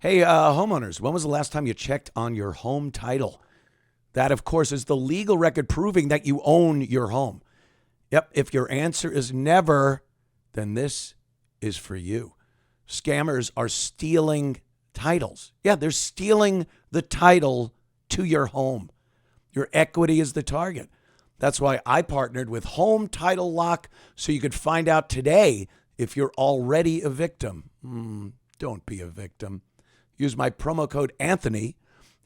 Hey, homeowners, when was the last time you checked on your home title? That, of course, is the legal record proving that you own your home. Yep, if your answer is never, then this is for you. Scammers are stealing titles. Yeah, they're stealing the title to your home. Your equity is the target. That's why I partnered with Home Title Lock so you could find out today if you're already a victim. Don't be a victim. Use my promo code Anthony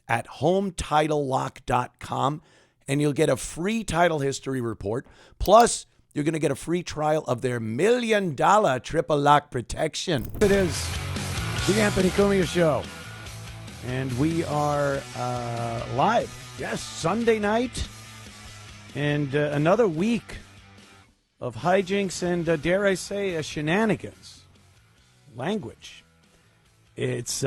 at HometitleLock.com and you'll get a free title history report. Plus, you're going to get a free trial of their $1 million triple lock protection. It is the Anthony Cumia Show. And we are live. Yes, Sunday night. And another week of hijinks and, dare I say, shenanigans. Language. It's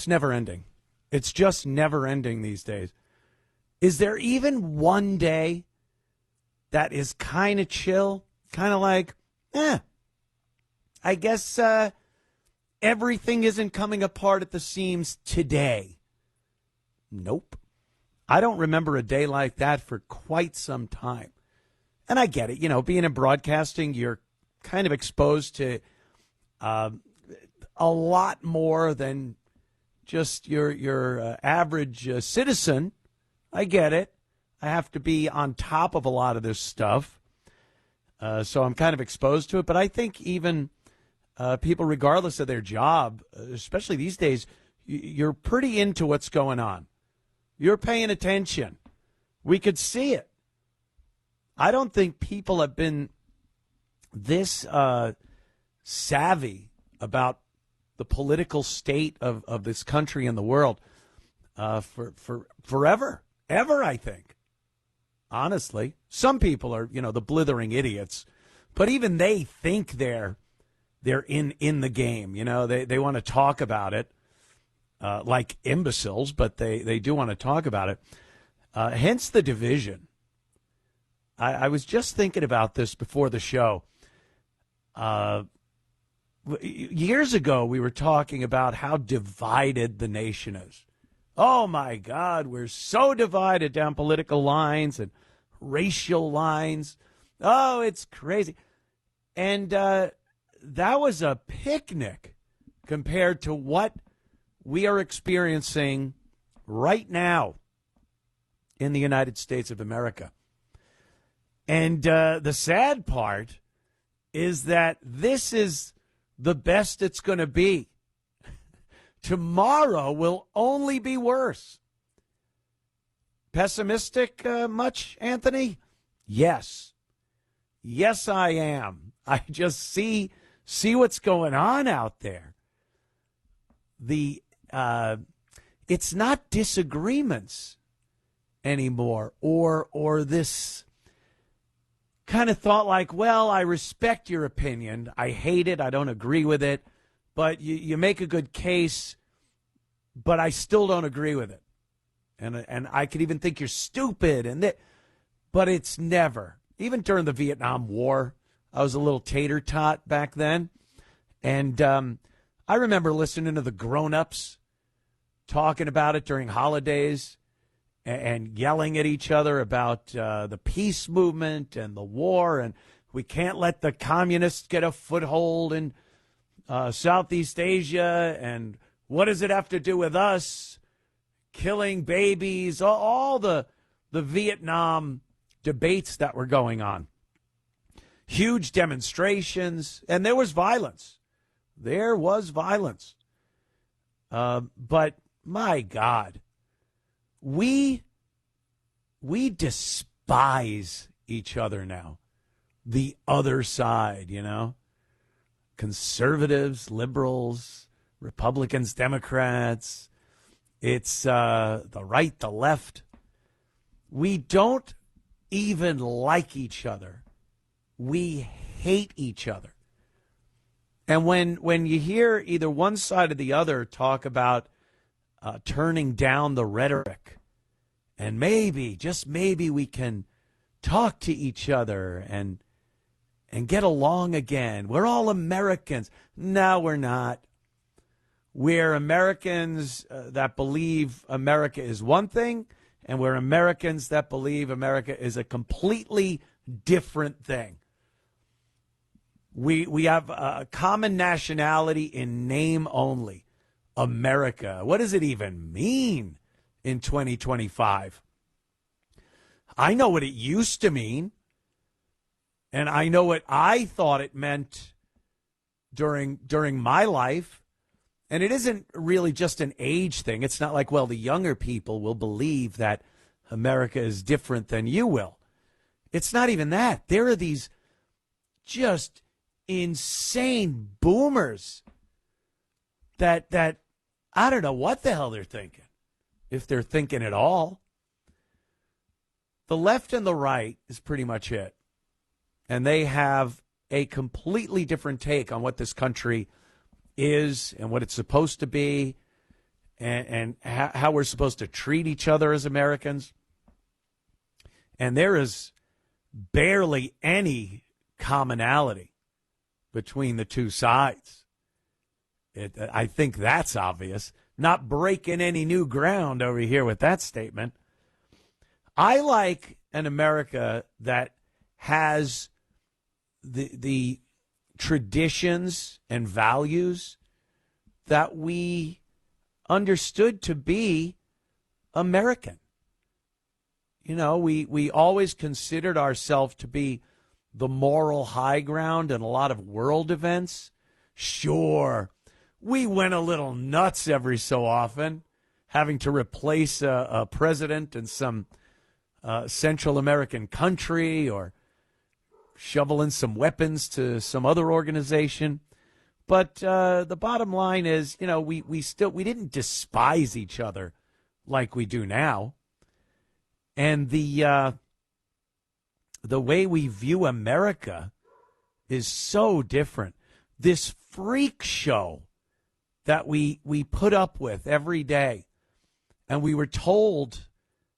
never ending. It's just never ending these days. Is there even one day that is kind of chill? Kind of like, I guess everything isn't coming apart at the seams today. Nope. I don't remember a day like that for quite some time. And I get it. You know, being in broadcasting, you're kind of exposed to a lot more than just your average citizen. I get it. I have to be on top of a lot of this stuff. So I'm kind of exposed to it. But I think even people, regardless of their job, especially these days, you're pretty into what's going on. You're paying attention. We could see it. I don't think people have been this savvy about the political state of this country and the world for forever. Ever, I think. Honestly. Some people are, the blithering idiots. But even they think they're in the game. They want to talk about it like imbeciles, but they do want to talk about it. Hence the division. I was just thinking about this before the show. Years ago, we were talking about how divided the nation is. Oh, my God, we're so divided down political lines and racial lines. Oh, it's crazy. And that was a picnic compared to what we are experiencing right now in the United States of America. And the sad part is that this is the best it's going to be. Tomorrow will only be worse. Pessimistic much, Anthony? Yes. Yes, I am. I just see what's going on out there. It's not disagreements anymore or this kind of thought like, well, I respect your opinion. I hate it. I don't agree with it. But you make a good case, but I still don't agree with it. And I could even think you're stupid. But it's never. Even during the Vietnam War, I was a little tater tot back then. And I remember listening to the grown-ups talking about it during holidays and yelling at each other about the peace movement and the war. And we can't let the communists get a foothold in Southeast Asia. And what does it have to do with us killing babies? All the Vietnam debates that were going on. Huge demonstrations. And there was violence. There was violence. But my God, we despise each other now. The other side, conservatives, liberals, Republicans, Democrats. It's the right, the left. We don't even like each other. We hate each other. And when you hear either one side or the other talk about turning down the rhetoric, and maybe, just maybe, we can talk to each other and get along again. We're all Americans. No, we're not. We're Americans that believe America is one thing, and we're Americans that believe America is a completely different thing. We have a common nationality in name only. America. What does it even mean in 2025? I know what it used to mean, and I know what I thought it meant during my life. And it isn't really just an age thing. It's not like, well, the younger people will believe that America is different than you will. It's not even that. There are these just insane boomers that I don't know what the hell they're thinking, if they're thinking at all. The left and the right is pretty much it. And they have a completely different take on what this country is and what it's supposed to be and how we're supposed to treat each other as Americans. And there is barely any commonality between the two sides. I think that's obvious. Not breaking any new ground over here with that statement. I like an America that has the traditions and values that we understood to be American. You know, we always considered ourselves to be the moral high ground in a lot of world events. Sure, we went a little nuts every so often, having to replace a president in some Central American country or shoveling some weapons to some other organization. But the bottom line is, you know, we didn't despise each other like we do now. And the way we view America is so different. This freak show that we put up with every day. And we were told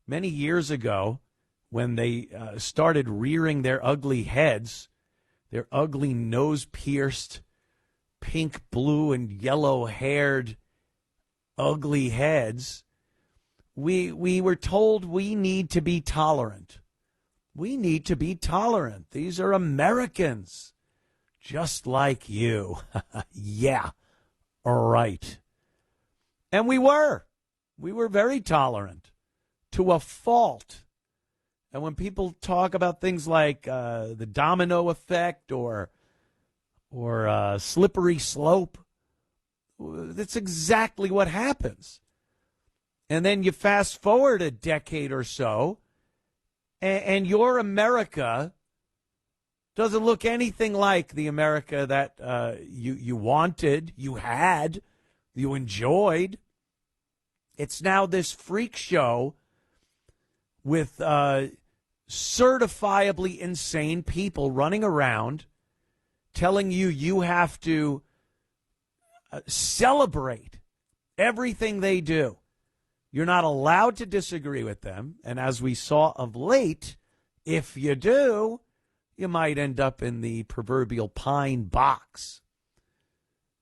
many years ago when they started rearing their ugly heads, their ugly nose-pierced, pink, blue, and yellow-haired ugly heads, we were told we need to be tolerant. We need to be tolerant. These are Americans, just like you. Yeah, right. And we were. We were very tolerant to a fault. And when people talk about things like the domino effect or slippery slope, that's exactly what happens. And then you fast forward a decade or so, and your America doesn't look anything like the America that you wanted, you had, you enjoyed. It's now this freak show with certifiably insane people running around telling you have to celebrate everything they do. You're not allowed to disagree with them. And as we saw of late, if you do, you might end up in the proverbial pine box.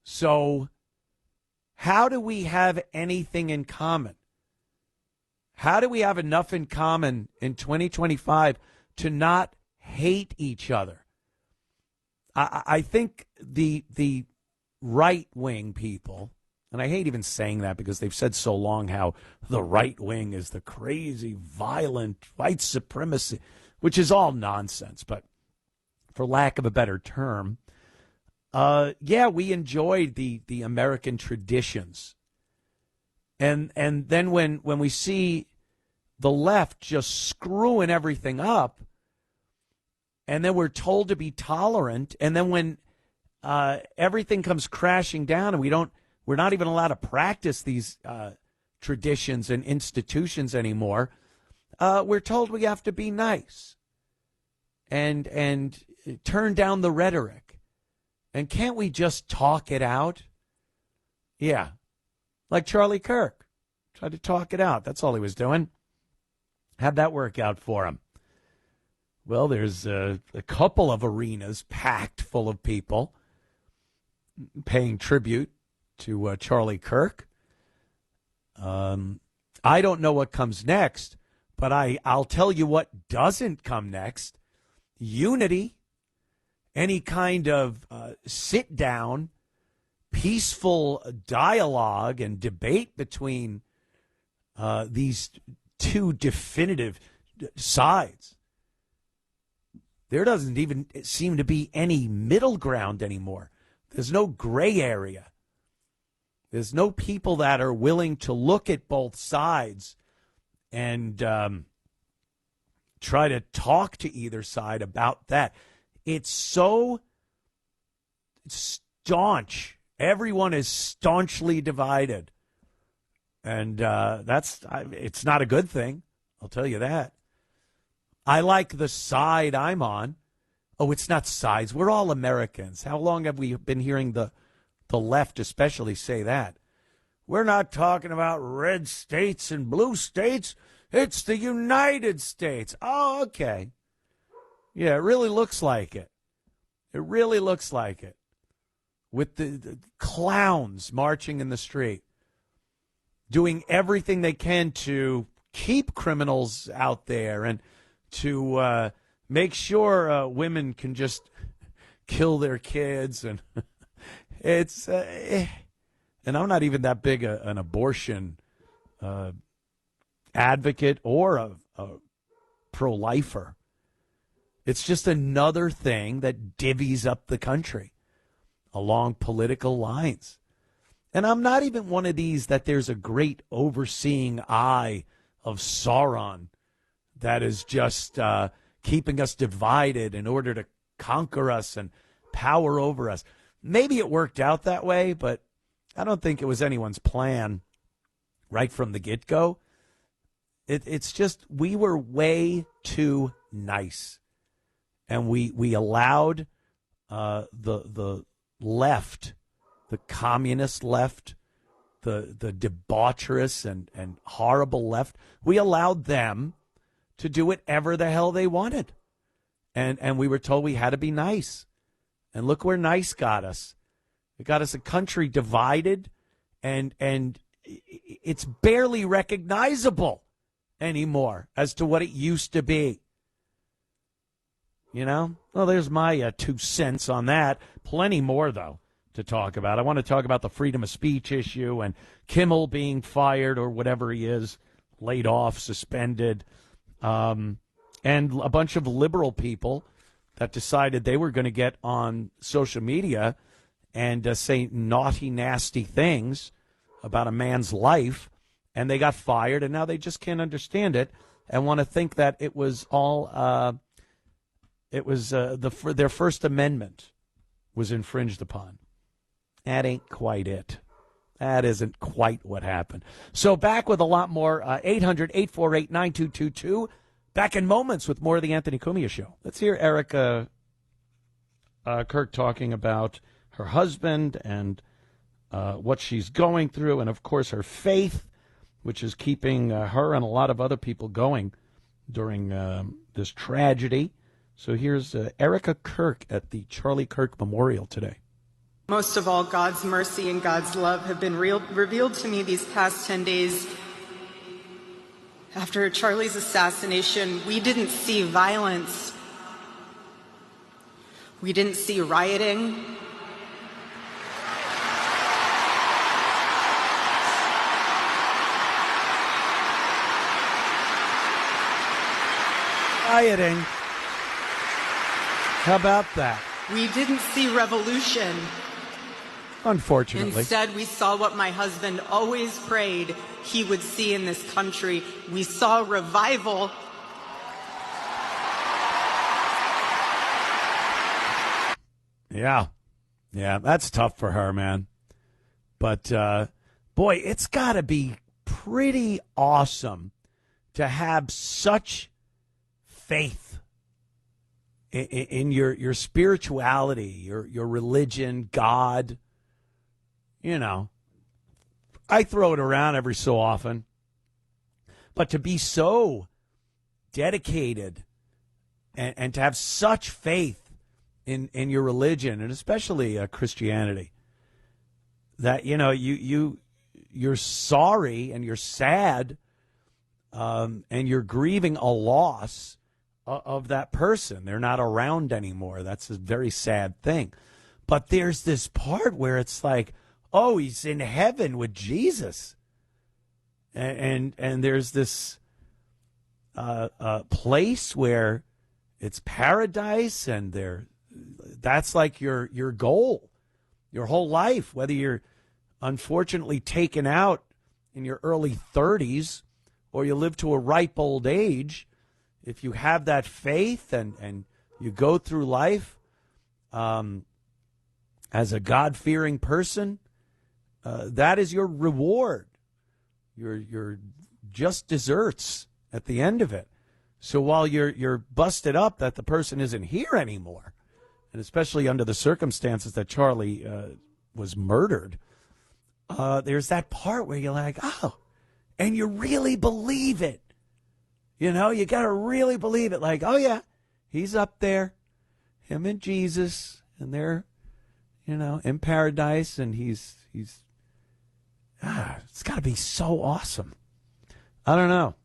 So how do we have anything in common? How do we have enough in common in 2025 to not hate each other? I think the right-wing people, and I hate even saying that because they've said so long how the right wing is the crazy, violent, white supremacy, which is all nonsense. But for lack of a better term, yeah, we enjoyed the American traditions. And then when we see the left just screwing everything up, and then we're told to be tolerant, and then when everything comes crashing down and we're not even allowed to practice these traditions and institutions anymore, we're told we have to be nice and turn down the rhetoric. And can't we just talk it out? Yeah. Like Charlie Kirk. Tried to talk it out. That's all he was doing. How'd that work out for him? Well, there's a couple of arenas packed full of people paying tribute to Charlie Kirk. I don't know what comes next, but I'll tell you what doesn't come next. Unity, any kind of sit down, peaceful dialogue and debate between these two definitive sides. There doesn't even seem to be any middle ground anymore. There's no gray area. There's no people that are willing to look at both sides and try to talk to either side about that. It's so staunch. Everyone is staunchly divided. And it's not a good thing. I'll tell you that. I like the side I'm on. Oh, it's not sides. We're all Americans. How long have we been hearing the left especially say that? We're not talking about red states and blue states. It's the United States. Oh, okay. Yeah, it really looks like it. It really looks like it. With the clowns marching in the street, doing everything they can to keep criminals out there and to make sure women can just kill their kids. And it's and I'm not even that big an abortion advocate or a pro-lifer. It's just another thing that divvies up the country along political lines. And I'm not even one of these that there's a great overseeing eye of Sauron that is just keeping us divided in order to conquer us and power over us. Maybe it worked out that way, but I don't think it was anyone's plan right from the get-go. It's just we were way too nice. And we allowed the left, the communist left, the debaucherous and horrible left, we allowed them to do whatever the hell they wanted. And we were told we had to be nice. And look where nice got us. It got us a country divided, and it's barely recognizable anymore as to what it used to be. You know? Well, there's my 2 cents on that. Plenty more, though, to talk about. I want to talk about the freedom of speech issue and Kimmel being fired or whatever he is, laid off, suspended, and a bunch of liberal people that decided they were going to get on social media and say naughty, nasty things about a man's life, and they got fired, and now they just can't understand it and want to think that it was all their First Amendment was infringed upon. That ain't quite it. That isn't quite what happened. So back with a lot more. 800-848-9222. Back in moments with more of the Anthony Cumia Show. Let's hear Erica Kirk talking about her husband and what she's going through, and, of course, her faith, which is keeping her and a lot of other people going during this tragedy. So here's Erica Kirk at the Charlie Kirk Memorial today. Most of all, God's mercy and God's love have been revealed to me these past 10 days. After Charlie's assassination, we didn't see violence. We didn't see rioting. Rioting. How about that? We didn't see revolution. Unfortunately. Instead, we saw what my husband always prayed he would see in this country. We saw revival. Yeah, that's tough for her, man. But, boy, it's got to be pretty awesome to have such faith in your spirituality, your religion, God. You know, I throw it around every so often. But to be so dedicated and to have such faith in your religion, and especially Christianity, that, you're sorry and you're sad, and you're grieving a loss of that person. They're not around anymore. That's a very sad thing. But there's this part where it's like, oh, he's in heaven with Jesus. And there's this place where it's paradise, and that's like your goal, your whole life, whether you're unfortunately taken out in your early 30s or you live to a ripe old age. If you have that faith and you go through life as a God-fearing person, that is your reward. You're just desserts at the end of it. So while you're busted up that the person isn't here anymore, and especially under the circumstances that Charlie was murdered, there's that part where you're like, oh, and you really believe it. You got to really believe it. Like, oh, yeah, he's up there, him and Jesus, and they're, in paradise, and he's it's got to be so awesome. I don't know.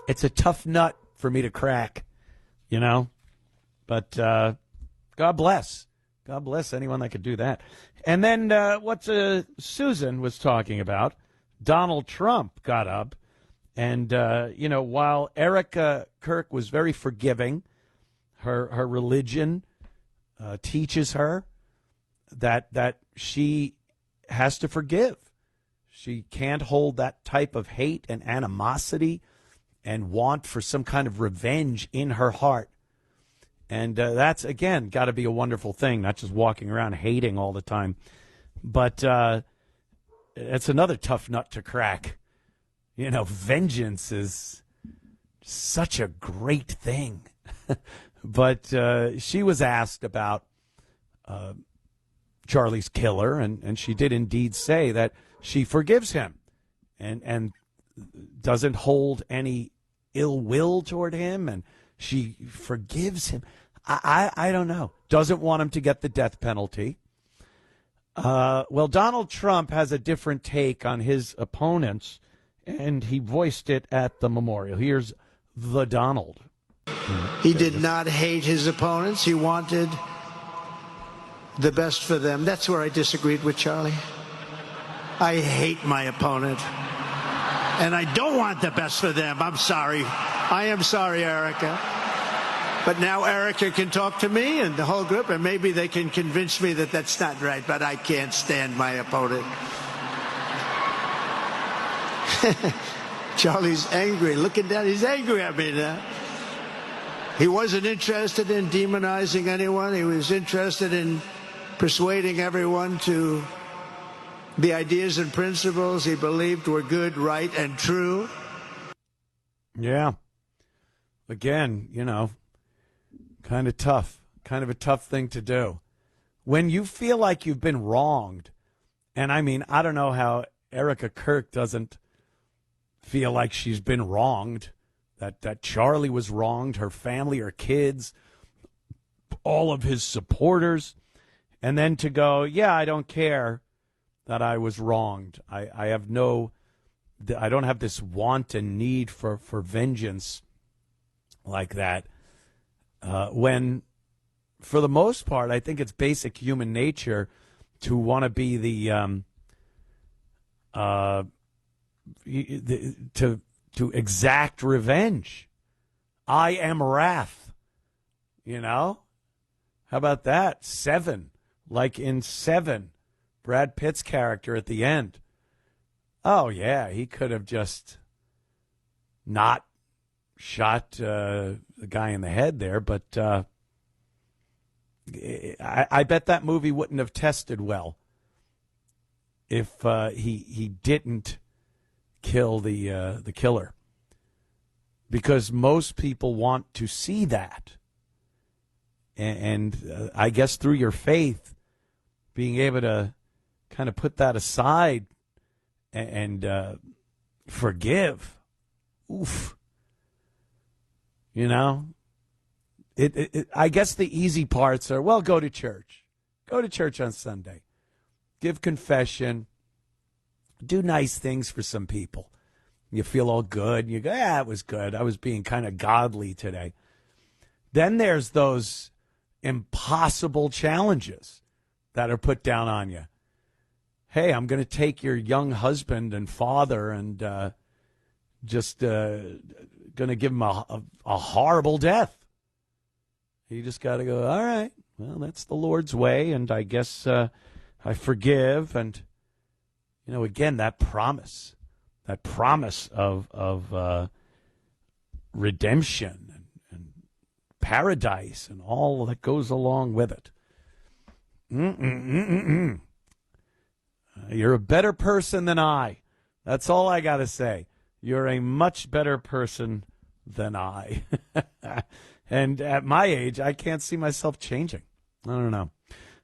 It's a tough nut for me to crack, but God bless. God bless anyone that could do that. And then what Susan was talking about, Donald Trump got up, and, while Erica Kirk was very forgiving, her religion teaches her that she has to forgive. She can't hold that type of hate and animosity and want for some kind of revenge in her heart. And that's, again, got to be a wonderful thing, not just walking around hating all the time. But it's another tough nut to crack. Vengeance is such a great thing. But she was asked about Charlie's killer, and she did indeed say that she forgives him and doesn't hold any ill will toward him, and she forgives him. I don't know. Doesn't want him to get the death penalty. Well, Donald Trump has a different take on his opponents, and he voiced it at the memorial. Here's the Donald. He did not hate his opponents. He wanted the best for them. That's where I disagreed with Charlie. I hate my opponent, and I don't want the best for them. I'm sorry. I am sorry, Erica. But now Erica can talk to me and the whole group, and maybe they can convince me that that's not right, but I can't stand my opponent. Charlie's angry. Look at that. He's angry at me now. He wasn't interested in demonizing anyone. He was interested in persuading everyone to the ideas and principles he believed were good, right, and true. Yeah. Again, kind of tough. Kind of a tough thing to do. When you feel like you've been wronged, and I mean, I don't know how Erica Kirk doesn't feel like she's been wronged, that Charlie was wronged, her family, her kids, all of his supporters, and then to go, yeah, I don't care that I was wronged. I don't have this want and need for vengeance like that. When, for the most part, I think it's basic human nature to want to be to exact revenge. I am wrath. How about that? Seven, like in Seven, Brad Pitt's character at the end. Oh yeah, he could have just not shot the guy in the head there, but I bet that movie wouldn't have tested well if he didn't kill the killer, because most people want to see that, and I guess through your faith, being able to kind of put that aside and forgive. Oof. I guess the easy parts are, well, go to church. Go to church on Sunday. give confession, do nice things for some people. You feel all good. You go, yeah, it was good. I was being kind of godly today. Then there's those impossible challenges that are put down on you. Hey, I'm going to take your young husband and father and just going to give him a horrible death. You just got to go, all right, well, that's the Lord's way, and I guess I forgive. And, again, that promise of redemption and paradise and all that goes along with it. You're a better person than I. That's all I got to say. You're a much better person than I. And at my age, I can't see myself changing. I don't know.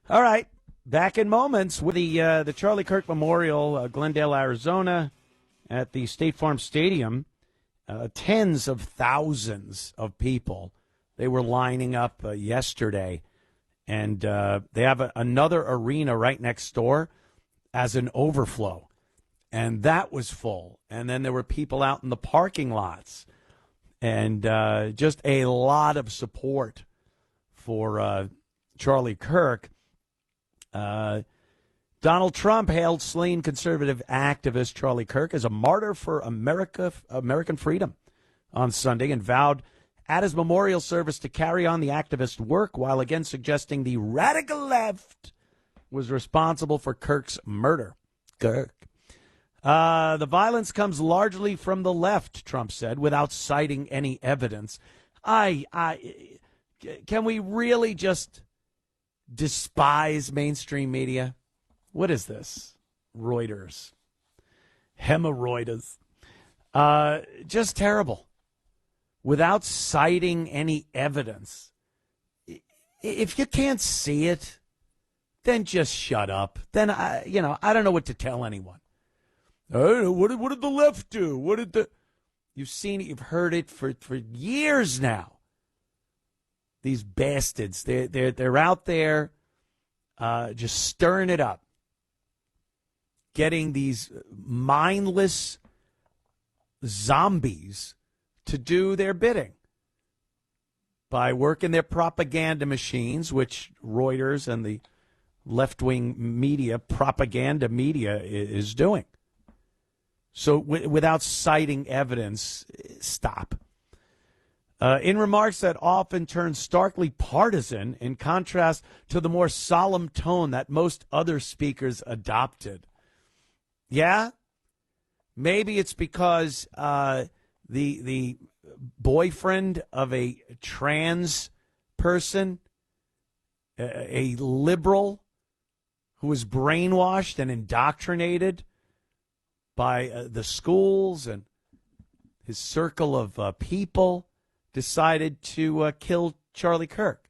All right. Back in moments with the Charlie Kirk Memorial, Glendale, Arizona, at the State Farm Stadium. Tens of thousands of people. They were lining up yesterday. And they have another arena right next door as an overflow. And that was full. And then there were people out in the parking lots. And just a lot of support for Charlie Kirk. Donald Trump hailed slain conservative activist Charlie Kirk as a martyr for American freedom on Sunday and vowed at his memorial service to carry on the activist work while again suggesting the radical left was responsible for Kirk's murder. Kirk. The violence comes largely from the left, Trump said, without citing any evidence. Can we really just despise mainstream media? What is this? Reuters. Hemorrhoids. Just terrible. Without citing any evidence. If you can't see it, then just shut up. Then, I don't know what to tell anyone. What did the left do? You've seen it, you've heard it for years now. These bastards, they're out there just stirring it up. Getting these mindless zombies to do their bidding by working their propaganda machines, which Reuters and the left-wing media, propaganda media, is doing. So without citing evidence, stop. In remarks that often turn starkly partisan in contrast to the more solemn tone that most other speakers adopted. Yeah? Maybe it's because the boyfriend of a trans person, a liberal who was brainwashed and indoctrinated by the schools and his circle of people, decided to kill Charlie Kirk.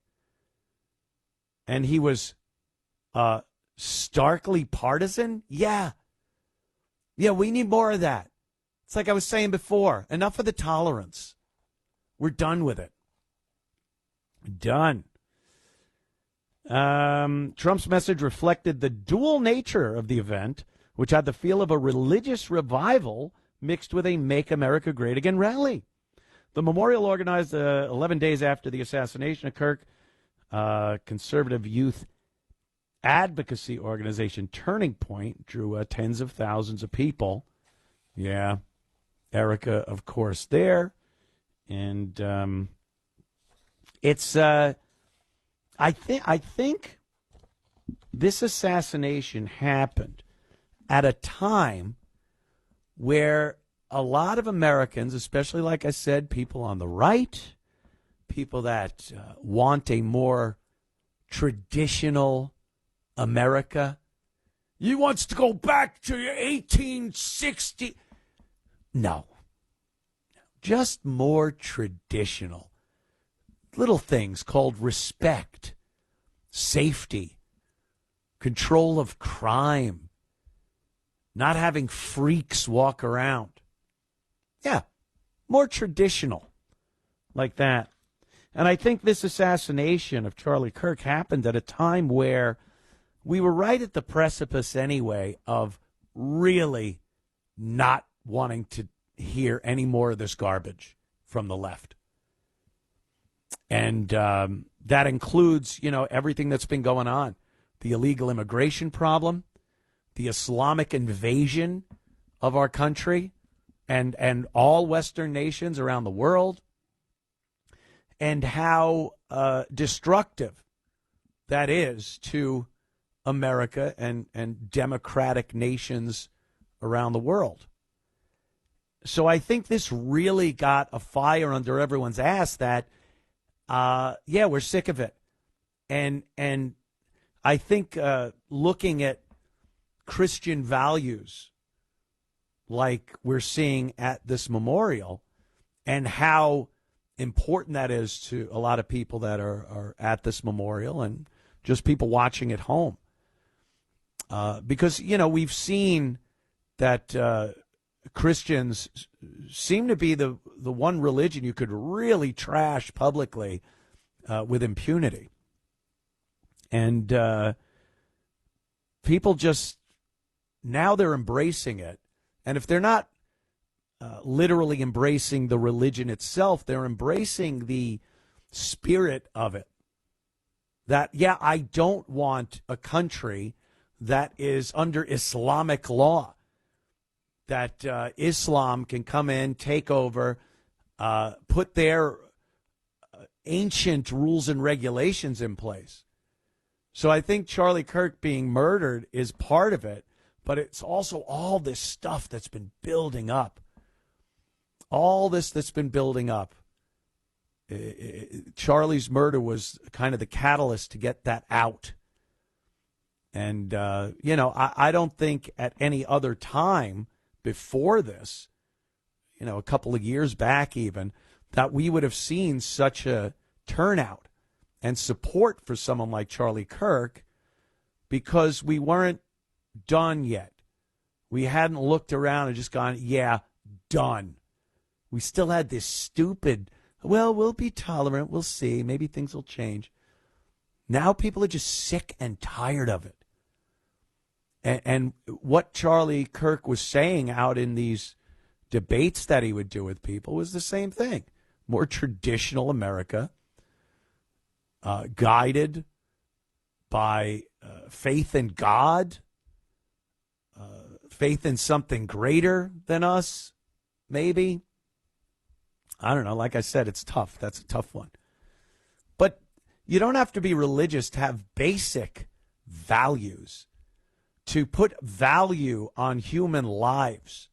And he was starkly partisan? Yeah. Yeah, we need more of that. It's like I was saying before. Enough of the tolerance. We're done with it. Done. Trump's message reflected the dual nature of the event, which had the feel of a religious revival mixed with a Make America Great Again rally. The memorial, organized 11 days after the assassination of Kirk, conservative youth advocacy organization Turning Point, drew tens of thousands of people. Yeah, Erica, of course, there. And it's, I think this assassination happened at a time where a lot of Americans, especially, like I said, people on the right, people that want a more traditional America. He wants to go back to 1860. No. Just more traditional. Little things called respect, safety, control of crime, not having freaks walk around. Yeah, more traditional like that. And I think this assassination of Charlie Kirk happened at a time where we were right at the precipice anyway of really not wanting to hear any more of this garbage from the left. And that includes, everything that's been going on. The illegal immigration problem, the Islamic invasion of our country and all Western nations around the world, and how destructive that is to America and democratic nations around the world. So I think this really got a fire under everyone's ass that, we're sick of it. And I think looking at Christian values like we're seeing at this memorial and how important that is to a lot of people that are at this memorial and just people watching at home. Because, we've seen that Christians seem to be the one religion you could really trash publicly with impunity. And people just, now they're embracing it. And if they're not literally embracing the religion itself, they're embracing the spirit of it. That, I don't want a country that is under Islamic law, that Islam can come in, take over, put their ancient rules and regulations in place. So I think Charlie Kirk being murdered is part of it, but it's also all this stuff that's been building up. All this that's been building up. Charlie's murder was kind of the catalyst to get that out. And, I don't think at any other time before this, a couple of years back even, that we would have seen such a turnout and support for someone like Charlie Kirk, because we weren't done yet. We hadn't looked around and just gone, done. We still had this stupid, we'll be tolerant, we'll see, maybe things will change. Now people are just sick and tired of it. And what Charlie Kirk was saying out in these debates that he would do with people was the same thing. More traditional America, guided by faith in God, faith in something greater than us, maybe. I don't know. Like I said, it's tough. That's a tough one. But you don't have to be religious to have basic values, to put value on human lives.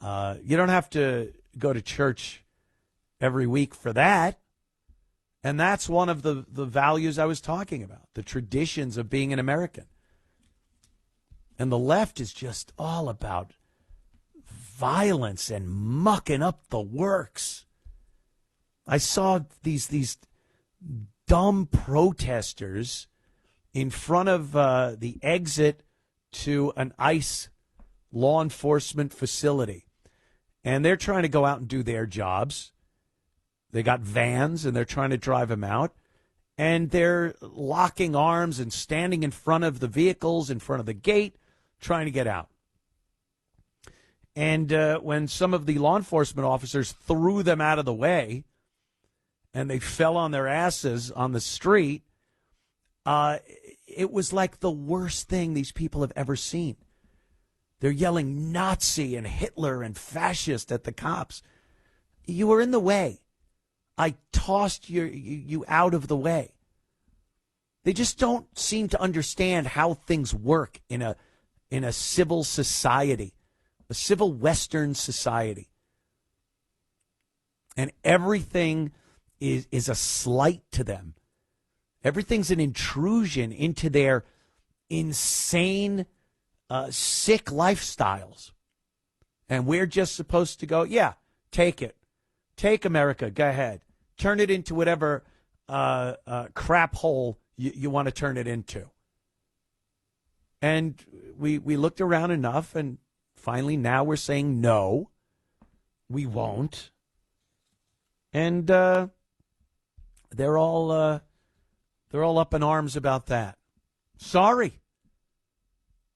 You don't have to go to church every week for that. And that's one of the values I was talking about, the traditions of being an American. And the left is just all about violence and mucking up the works. I saw these dumb protesters in front of the exit to an ICE law enforcement facility. And they're trying to go out and do their jobs. They got vans and they're trying to drive them out. And they're locking arms and standing in front of the vehicles, in front of the gate, trying to get out. And when some of the law enforcement officers threw them out of the way and they fell on their asses on the street, it was like the worst thing these people have ever seen. They're yelling Nazi and Hitler and fascist at the cops. You were in the way. I tossed you out of the way. They just don't seem to understand how things work in a civil society, a civil Western society. And everything is a slight to them. Everything's an intrusion into their insane, sick lifestyles. And we're just supposed to go, take it. Take America. Go ahead. Turn it into whatever crap hole you want to turn it into. And we looked around enough, and finally now we're saying no, we won't. And they're all up in arms about that. Sorry.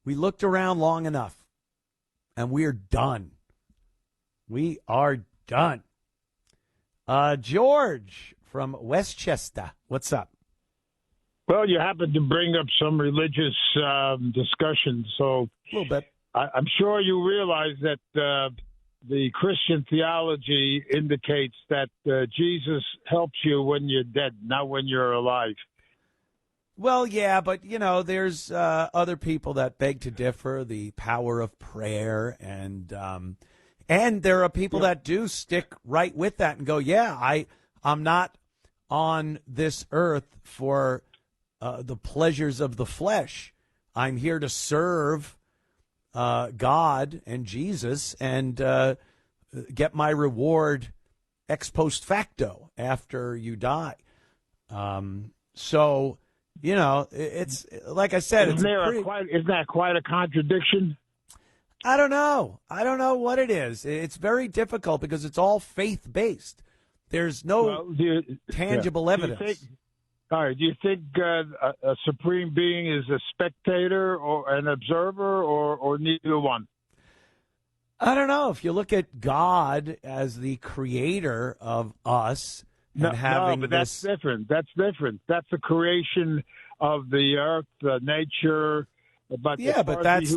We looked around long enough, and we're done. We are done. George from Westchester, what's up? Well, you happen to bring up some religious discussion, so A little bit. I'm sure you realize that the Christian theology indicates that Jesus helps you when you're dead, not when you're alive. Well, yeah, but, there's other people that beg to differ, the power of prayer, and there are people that do stick right with that and go, yeah, I'm not on this earth for the pleasures of the flesh. I'm here to serve God and Jesus and get my reward ex post facto after you die. So, it's like I said, isn't that quite a contradiction? I don't know. I don't know what it is. It's very difficult because it's all faith-based. There's no tangible evidence. Do you think a supreme being is a spectator or an observer or neither one? I don't know. If you look at God as the creator of us but that's different. That's different. That's the creation of the earth, nature. But that's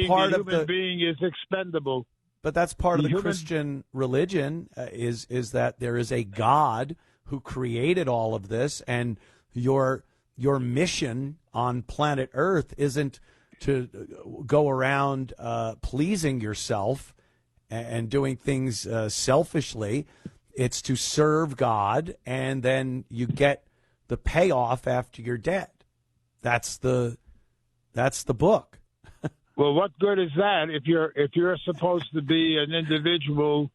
part of the human being is expendable. But that's part of the Christian religion is that there is a God who created all of this, and your mission on planet Earth isn't to go around pleasing yourself and doing things selfishly. It's to serve God, and then you get the payoff after you're dead. That's the book. Well, what good is that if you're supposed to be an individual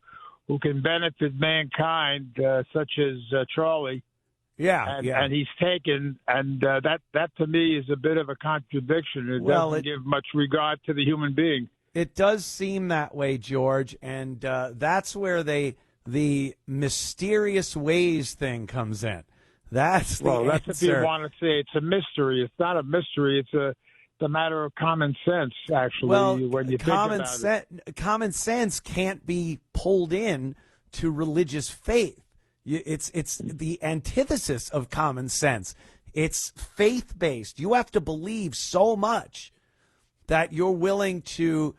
who can benefit mankind, such as Charlie? And he's taken, and that to me is a bit of a contradiction. It doesn't give much regard to the human being. It does seem that way, George, and that's where the mysterious ways thing comes in. That's the answer. That's if you want to say it's a mystery. It's not a mystery. It's a matter of common sense, actually, when you think about it. Common sense can't be pulled in to religious faith. It's the antithesis of common sense. It's faith-based. You have to believe so much that you're willing to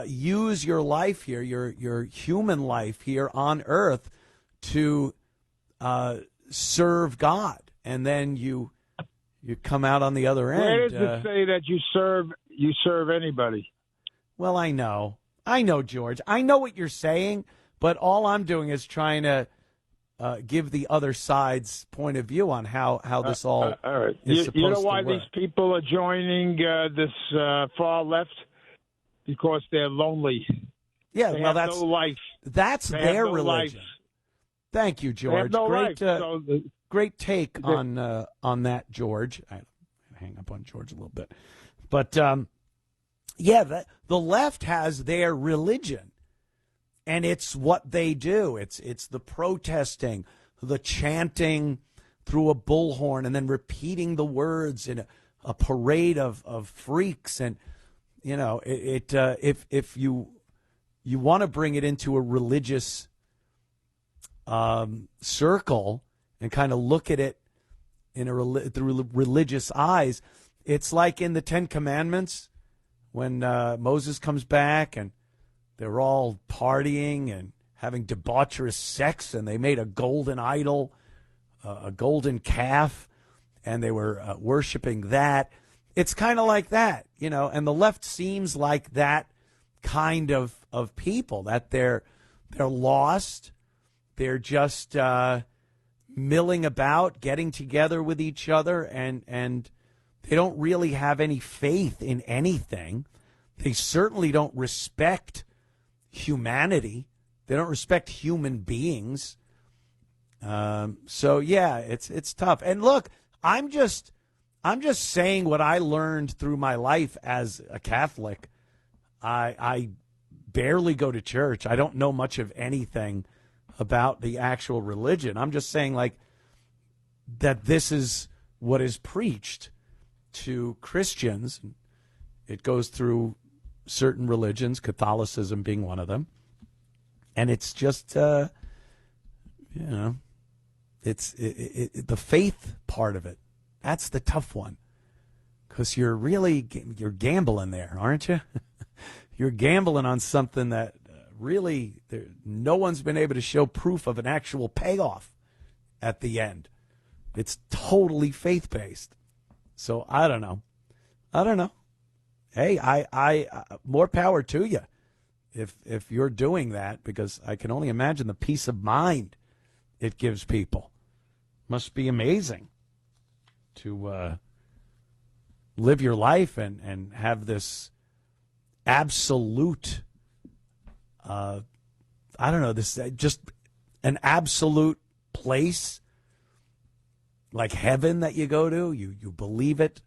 use your life here, your human life here on Earth, to serve God, and then you come out on the other end. Where does it say that you serve anybody? Well, I know, George. I know what you're saying, but all I'm doing is trying to give the other side's point of view on how this all right. is supposed to work. You know why these people are joining this far left? Because they're lonely. Yeah, they have no life. That's their religion. Life. Thank you, George. They have no great, life. Great take on that, George. I hang up on George a little bit, but the left has their religion, and it's what they do. It's the protesting, the chanting through a bullhorn, and then repeating the words in a parade of freaks. And if you want to bring it into a religious circle and kind of look at it through religious eyes, it's like in the Ten Commandments when Moses comes back and they're all partying and having debaucherous sex, and they made a golden idol, a golden calf, and they were worshiping that. It's kind of like that, and the left seems like that kind of people, that they're lost. They're just milling about, getting together with each other, and they don't really have any faith in anything. They certainly don't respect humanity. They don't respect human beings. So yeah, it's tough. And look, I'm just saying what I learned through my life as a Catholic. I barely go to church. I don't know much of anything about the actual religion. I'm just saying, like, that this is what is preached. to Christians. It goes through certain religions, Catholicism being one of them. And it's just, it's the faith part of it. That's the tough one. Because you're gambling there, aren't you? You're gambling on something that really no one's been able to show proof of an actual payoff at the end. It's totally faith-based. So I don't know. Hey, I more power to you if you're doing that, because I can only imagine the peace of mind it gives people. Must be amazing to live your life and have this absolute, this just an absolute place like heaven that you go to. You believe it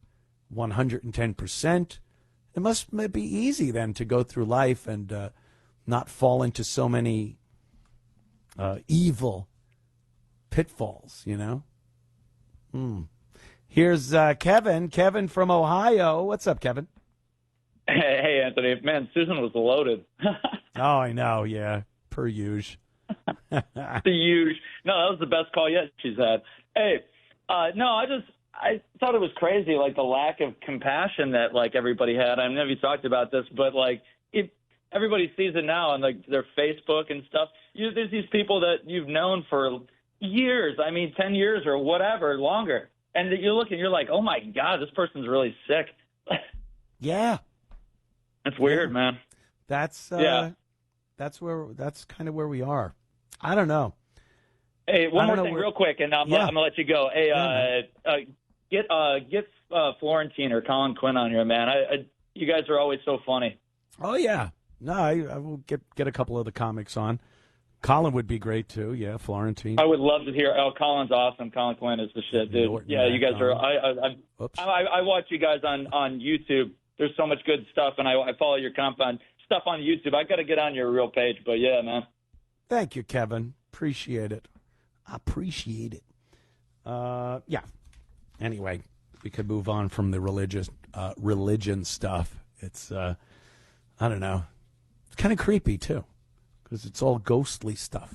110%. It must be easy then to go through life and not fall into so many evil pitfalls, Here's Kevin. Kevin from Ohio. What's up, Kevin? Hey, Anthony. Man, Susan was loaded. Oh, I know. Yeah, per usual. The usual. No, that was the best call yet she's had. Hey, no, I thought it was crazy, like the lack of compassion that like everybody had. I know you talked about this, but like if everybody sees it now on like their Facebook and stuff. There's these people that you've known for years. 10 years or whatever, longer. And you look and you're like, oh my God, this person's really sick. Yeah. It's weird, man. That's kind of where we are. I don't know. Hey, one more thing real quick, and I'm going to let you go. Hey, get Florentine or Colin Quinn on here, man. You guys are always so funny. Oh, yeah. No, I will get a couple of the comics on. Colin would be great, too. Yeah, Florentine. I would love to hear. Oh, Colin's awesome. Colin Quinn is the shit, dude. Yeah, you guys are. I watch you guys on YouTube. There's so much good stuff, and I follow your stuff on YouTube. I got to get on your real page, but yeah, man. Thank you, Kevin. Appreciate it. Yeah. Anyway, we could move on from the religion stuff. It's, I don't know. It's kind of creepy, too, because it's all ghostly stuff.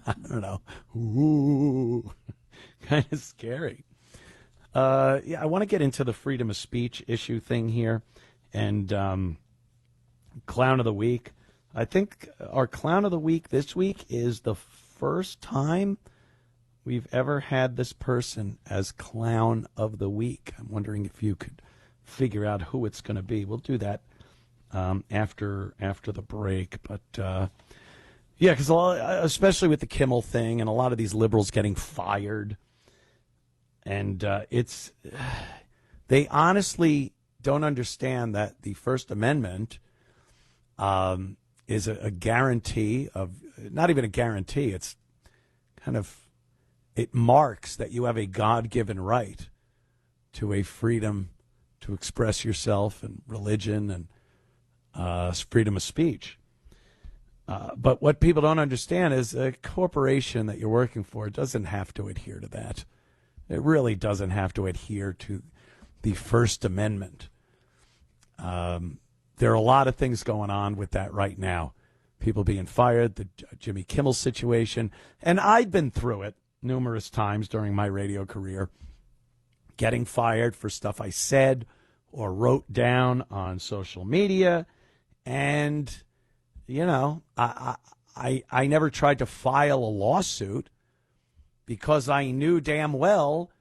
I don't know. Ooh, kind of scary. Yeah, I want to get into the freedom of speech issue thing here. And Clown of the Week. I think our Clown of the Week this week is the first time we've ever had this person as Clown of the Week. I'm wondering if you could figure out who it's going to be. We'll do that after the break. But, yeah, because especially with the Kimmel thing and a lot of these liberals getting fired. And they honestly don't understand that the First Amendment is a guarantee of, not even a guarantee, it's kind of, it marks that you have a God-given right to a freedom to express yourself and religion and freedom of speech. But what people don't understand is a corporation that you're working for doesn't have to adhere to that. It really doesn't have to adhere to the First Amendment. There are a lot of things going on with that right now. People being fired, the Jimmy Kimmel situation. And I've been through it numerous times during my radio career, getting fired for stuff I said or wrote down on social media. And, I never tried to file a lawsuit because I knew damn well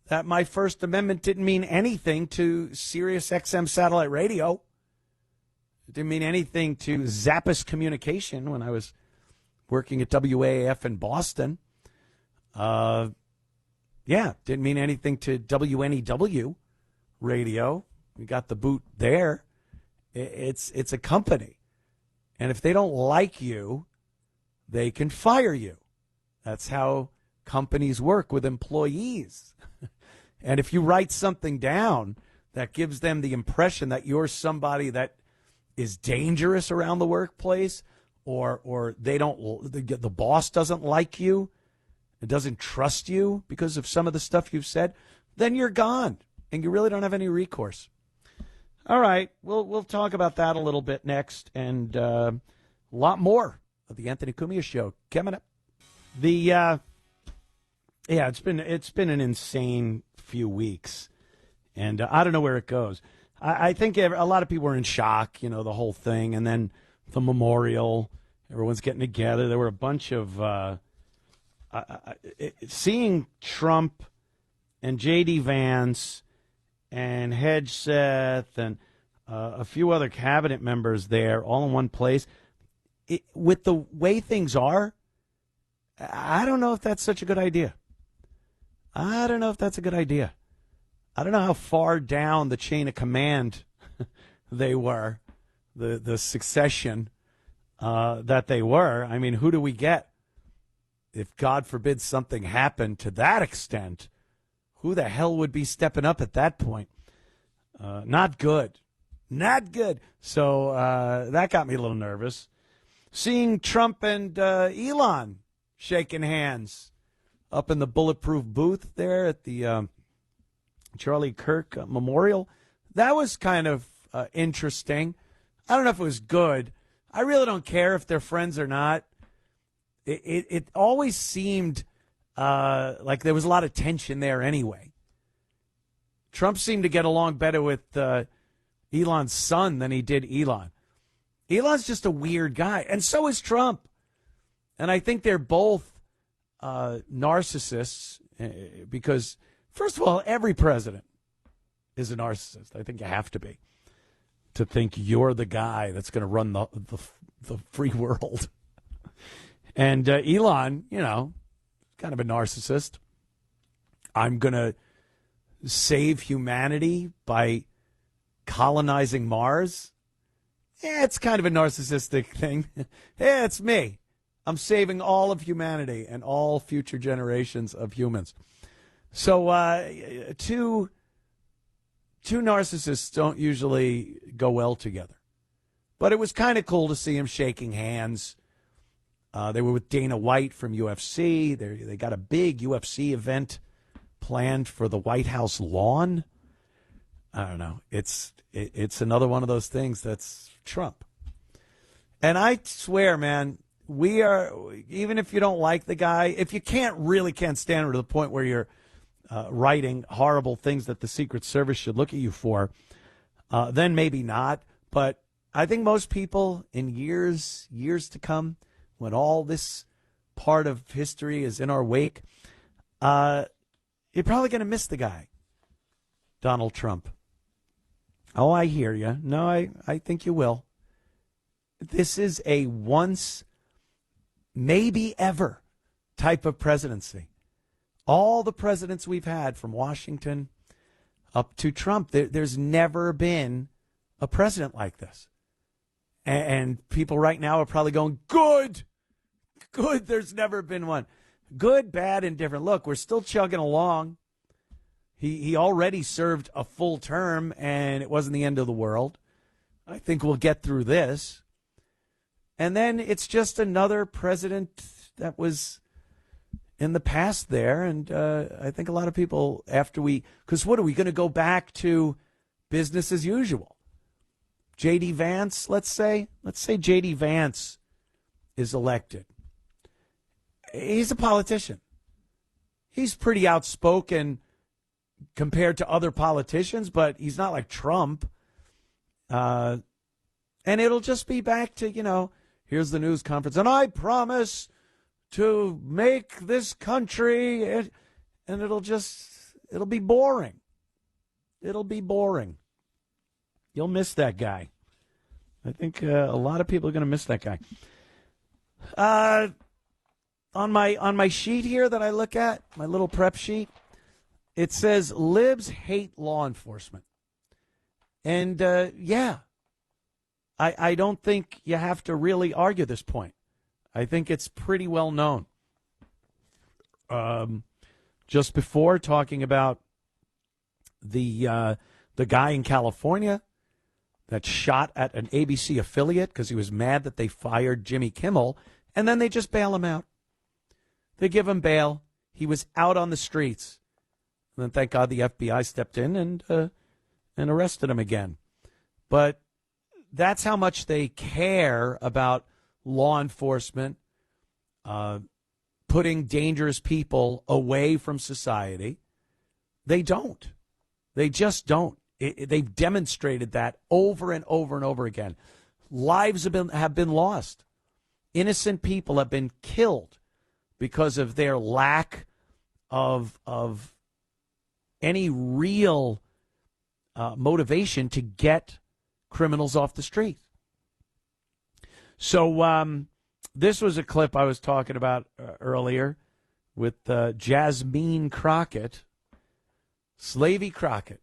that my First Amendment didn't mean anything to Sirius XM satellite radio. It didn't mean anything to Zappos Communication when I was working at WAAF in Boston. Didn't mean anything to WNEW radio. We got the boot there. It's a company. And if they don't like you, they can fire you. That's how companies work with employees. And if you write something down that gives them the impression that you're somebody that is dangerous around the workplace, or the boss doesn't like you, and doesn't trust you because of some of the stuff you've said, then you're gone. and you really don't have any recourse. All right, we'll talk about that a little bit next, and a lot more of the Anthony Cumia Show coming up. It's been an insane few weeks, and I don't know where it goes. I think a lot of people were in shock, the whole thing, and then the memorial. Everyone's getting together. There were a bunch of seeing Trump and J.D. Vance and Hedgeseth and a few other cabinet members there all in one place. With the way things are, I don't know if that's such a good idea. I don't know how far down the chain of command they were, the succession that they were. I mean, who do we get? If, God forbid, something happened to that extent, who the hell would be stepping up at that point? Not good. Not good. So that got me a little nervous. Seeing Trump and Elon shaking hands up in the bulletproof booth there at the Charlie Kirk Memorial, that was kind of interesting. I don't know if it was good. I really don't care if they're friends or not. It always seemed like there was a lot of tension there anyway. Trump seemed to get along better with Elon's son than he did Elon. Elon's just a weird guy, and so is Trump. And I think they're both narcissists because, first of all, every president is a narcissist. I think you have to be to think you're the guy that's going to run the free world. And Elon, kind of a narcissist. I'm going to save humanity by colonizing Mars. It's kind of a narcissistic thing. It's me. I'm saving all of humanity and all future generations of humans. So two narcissists don't usually go well together. But it was kind of cool to see him shaking hands. They were with Dana White from UFC. They got a big UFC event planned for the White House lawn. I don't know. It's another one of those things that's Trump. And I swear, man, we are, even if you don't like the guy, if you can't stand him to the point where you're writing horrible things that the Secret Service should look at you for, then maybe not. But I think most people in years to come, when all this part of history is in our wake, you're probably going to miss the guy, Donald Trump. Oh, I hear you. No, I think you will. This is a once, maybe ever type of presidency. All the presidents we've had from Washington up to Trump, there's never been a president like this. And people right now are probably going, good, there's never been one. Good, bad, indifferent. Look, we're still chugging along. He already served a full term, and it wasn't the end of the world. I think we'll get through this. And then it's just another president that was in the past there. And I think a lot of people, because what are we going to go back to business as usual? J.D. Vance, let's say J.D. Vance is elected. He's a politician. He's pretty outspoken compared to other politicians, but he's not like Trump. And it'll just be back to, here's the news conference, and I promise to make this country, and it'll be boring. It'll be boring. You'll miss that guy. I think a lot of people are going to miss that guy. On my sheet here that I look at, my little prep sheet, it says libs hate law enforcement. And, I don't think you have to really argue this point. I think it's pretty well known. Just before, talking about the guy in California that shot at an ABC affiliate because he was mad that they fired Jimmy Kimmel, and then they just bail him out. They give him bail. He was out on the streets. And thank God the FBI stepped in and arrested him again. But that's how much they care about law enforcement, putting dangerous people away from society. They don't. They just don't. They've demonstrated that over and over and over again. Lives have been lost. Innocent people have been killed because of their lack of any real motivation to get criminals off the street. So this was a clip I was talking about earlier with Jasmine Crockett, Slavey Crockett.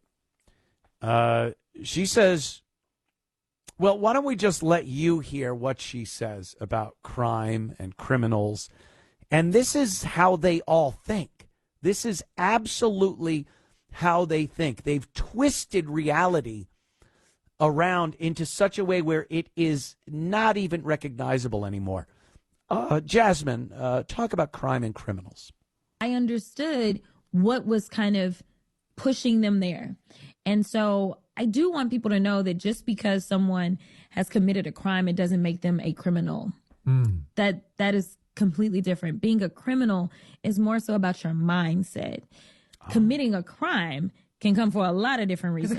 She says, well, why don't we just let you hear what she says about crime and criminals? And this is how they all think. This is absolutely how they think. They've twisted reality around into such a way where it is not even recognizable anymore. Jasmine, talk about crime and criminals. I understood what was kind of pushing them there. And so I do want people to know that just because someone has committed a crime, it doesn't make them a criminal. That is completely different. Being a criminal is more so about your mindset. Committing a crime can come for a lot of different reasons.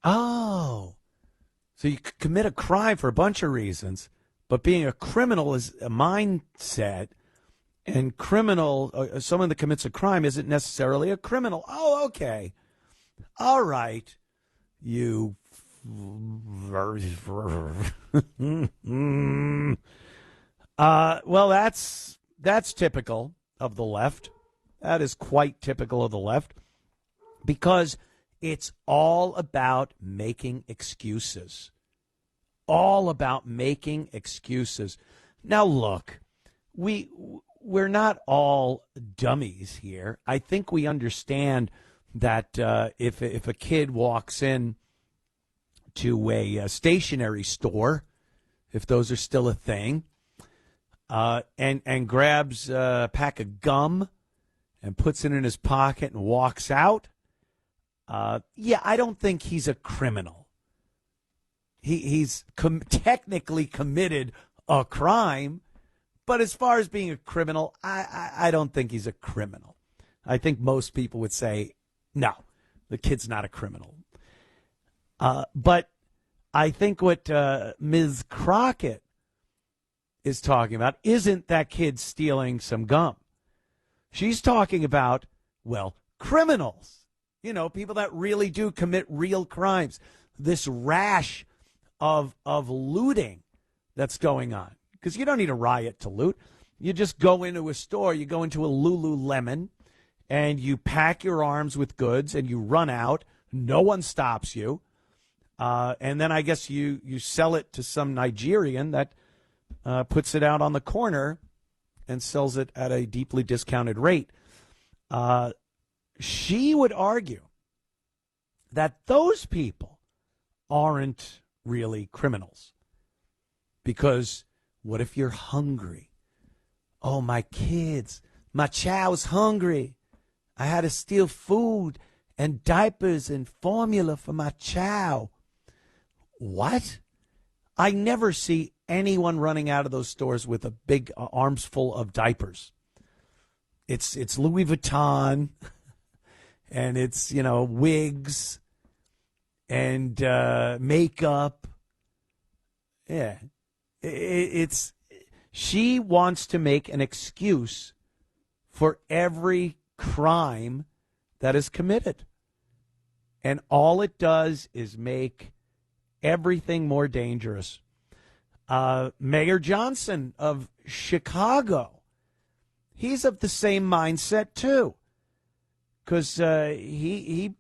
So you could commit a crime for a bunch of reasons, but being a criminal is a mindset, and someone that commits a crime isn't necessarily a criminal. Oh, okay. All right. You. Well, that's typical of the left. That is quite typical of the left, because it's all about making excuses. All about making excuses. Now, look, we're not all dummies here. I think we understand that if a kid walks in to a stationery store, if those are still a thing, and grabs a pack of gum and puts it in his pocket and walks out, I don't think he's a criminal. He's technically committed a crime, but as far as being a criminal, I don't think he's a criminal. I think most people would say, no, the kid's not a criminal. But I think what Ms. Crockett is talking about isn't that kid stealing some gum. She's talking about, well, criminals. You know, people that really do commit real crimes. This rash of looting that's going on. Because you don't need a riot to loot. You just go into a store, you go into a Lululemon, and you pack your arms with goods, and you run out. No one stops you. And then I guess you sell it to some Nigerian that puts it out on the corner and sells it at a deeply discounted rate. She would argue that those people aren't really criminals. Because what if you're hungry? Oh, my kids, my child's hungry. I had to steal food and diapers and formula for my child. What? I never see anyone running out of those stores with a big arms full of diapers. It's Louis Vuitton, and it's, wigs and makeup. Yeah. She wants to make an excuse for every crime that is committed. And all it does is make everything more dangerous. Mayor Johnson of Chicago, he's of the same mindset too, because he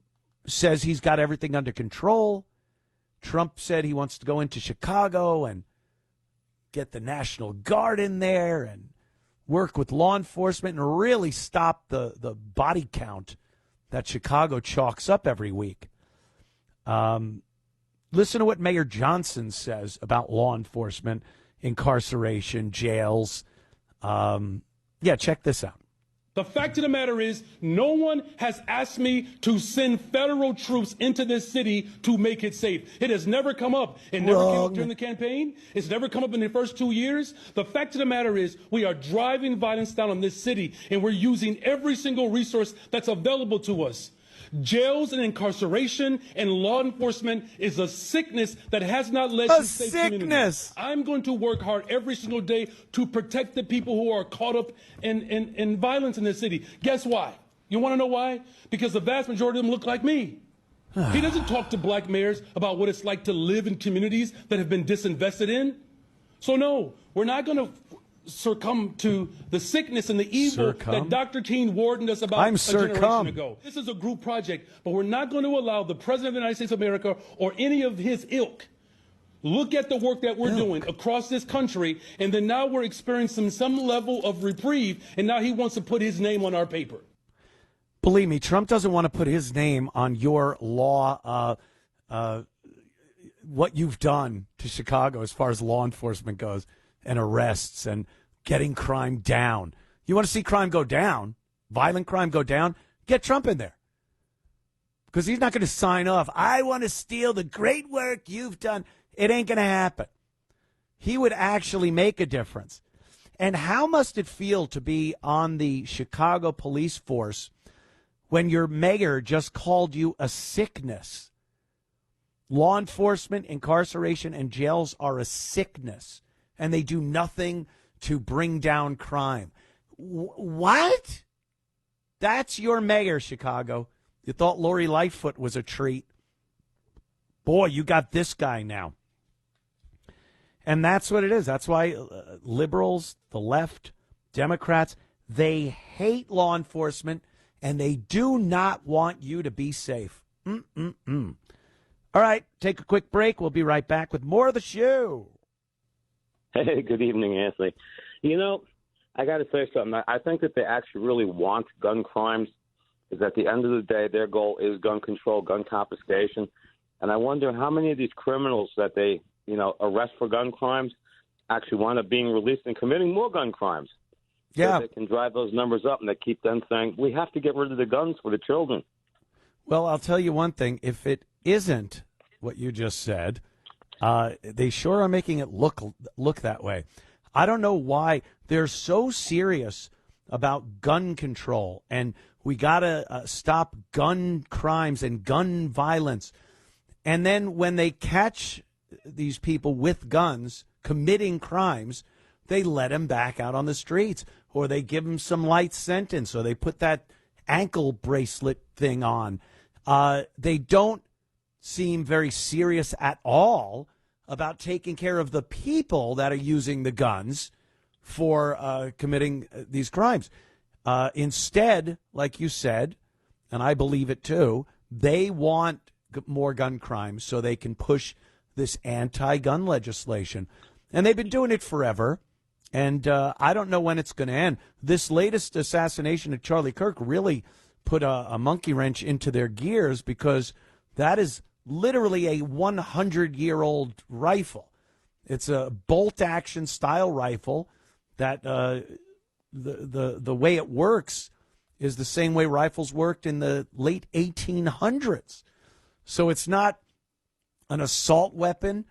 says he's got everything under control. Trump said he wants to go into Chicago and get the National Guard in there and work with law enforcement and really stop the body count that Chicago chalks up every week. Listen to what Mayor Johnson says about law enforcement, incarceration, jails. Check this out. The fact of the matter is, no one has asked me to send federal troops into this city to make it safe. It has never come up. It never came up during the campaign. It's never come up in the first 2 years. The fact of the matter is, we are driving violence down on this city, and we're using every single resource that's available to us. Jails and incarceration and law enforcement is a sickness that has not led to safe communities. I'm going to work hard every single day to protect the people who are caught up in violence in this city. Guess why? You want to know why? Because the vast majority of them look like me. He doesn't talk to black mayors about what it's like to live in communities that have been disinvested in. So no, we're not going to succumb to the sickness and the evil that Dr. King warned us about a generation ago. This is a group project, but we're not going to allow the President of the United States of America or any of his ilk look at the work that we're doing across this country, and then now we're experiencing some level of reprieve, and now he wants to put his name on our paper. Believe me, Trump doesn't want to put his name on your law, what you've done to Chicago as far as law enforcement goes and arrests and getting crime down. You want to see crime go down, violent crime go down, get Trump in there. Because he's not going to sign off. I want to steal the great work you've done. It ain't going to happen. He would actually make a difference. And how must it feel to be on the Chicago police force when your mayor just called you a sickness? Law enforcement, incarceration, and jails are a sickness, and they do nothing to bring down crime. What? That's your mayor, Chicago. You thought Lori Lightfoot was a treat. Boy, you got this guy now. And that's what it is. That's why liberals, the left, Democrats, they hate law enforcement, and they do not want you to be safe. All right, take a quick break. We'll be right back with more of the show. Hey, good evening, Anthony. You know, I got to say something. I think that they actually really want gun crimes, because at the end of the day, their goal is gun control, gun confiscation. And I wonder how many of these criminals that they, arrest for gun crimes actually wind up being released and committing more gun crimes. Yeah. So they can drive those numbers up, and they keep them saying, we have to get rid of the guns for the children. Well, I'll tell you one thing. If it isn't what you just said, they sure are making it look that way. I don't know why they're so serious about gun control, and we got to stop gun crimes and gun violence. And then when they catch these people with guns committing crimes, they let them back out on the streets, or they give them some light sentence, or they put that ankle bracelet thing on. They don't seem very serious at all about taking care of the people that are using the guns for committing these crimes. Instead, like you said, and I believe it too, they want more gun crimes so they can push this anti-gun legislation. And they've been doing it forever, and I don't know when it's going to end. This latest assassination of Charlie Kirk really put a monkey wrench into their gears, because that is literally a 100-year-old rifle. It's a bolt-action style rifle that the way it works is the same way rifles worked in the late 1800s. So it's not an assault weapon.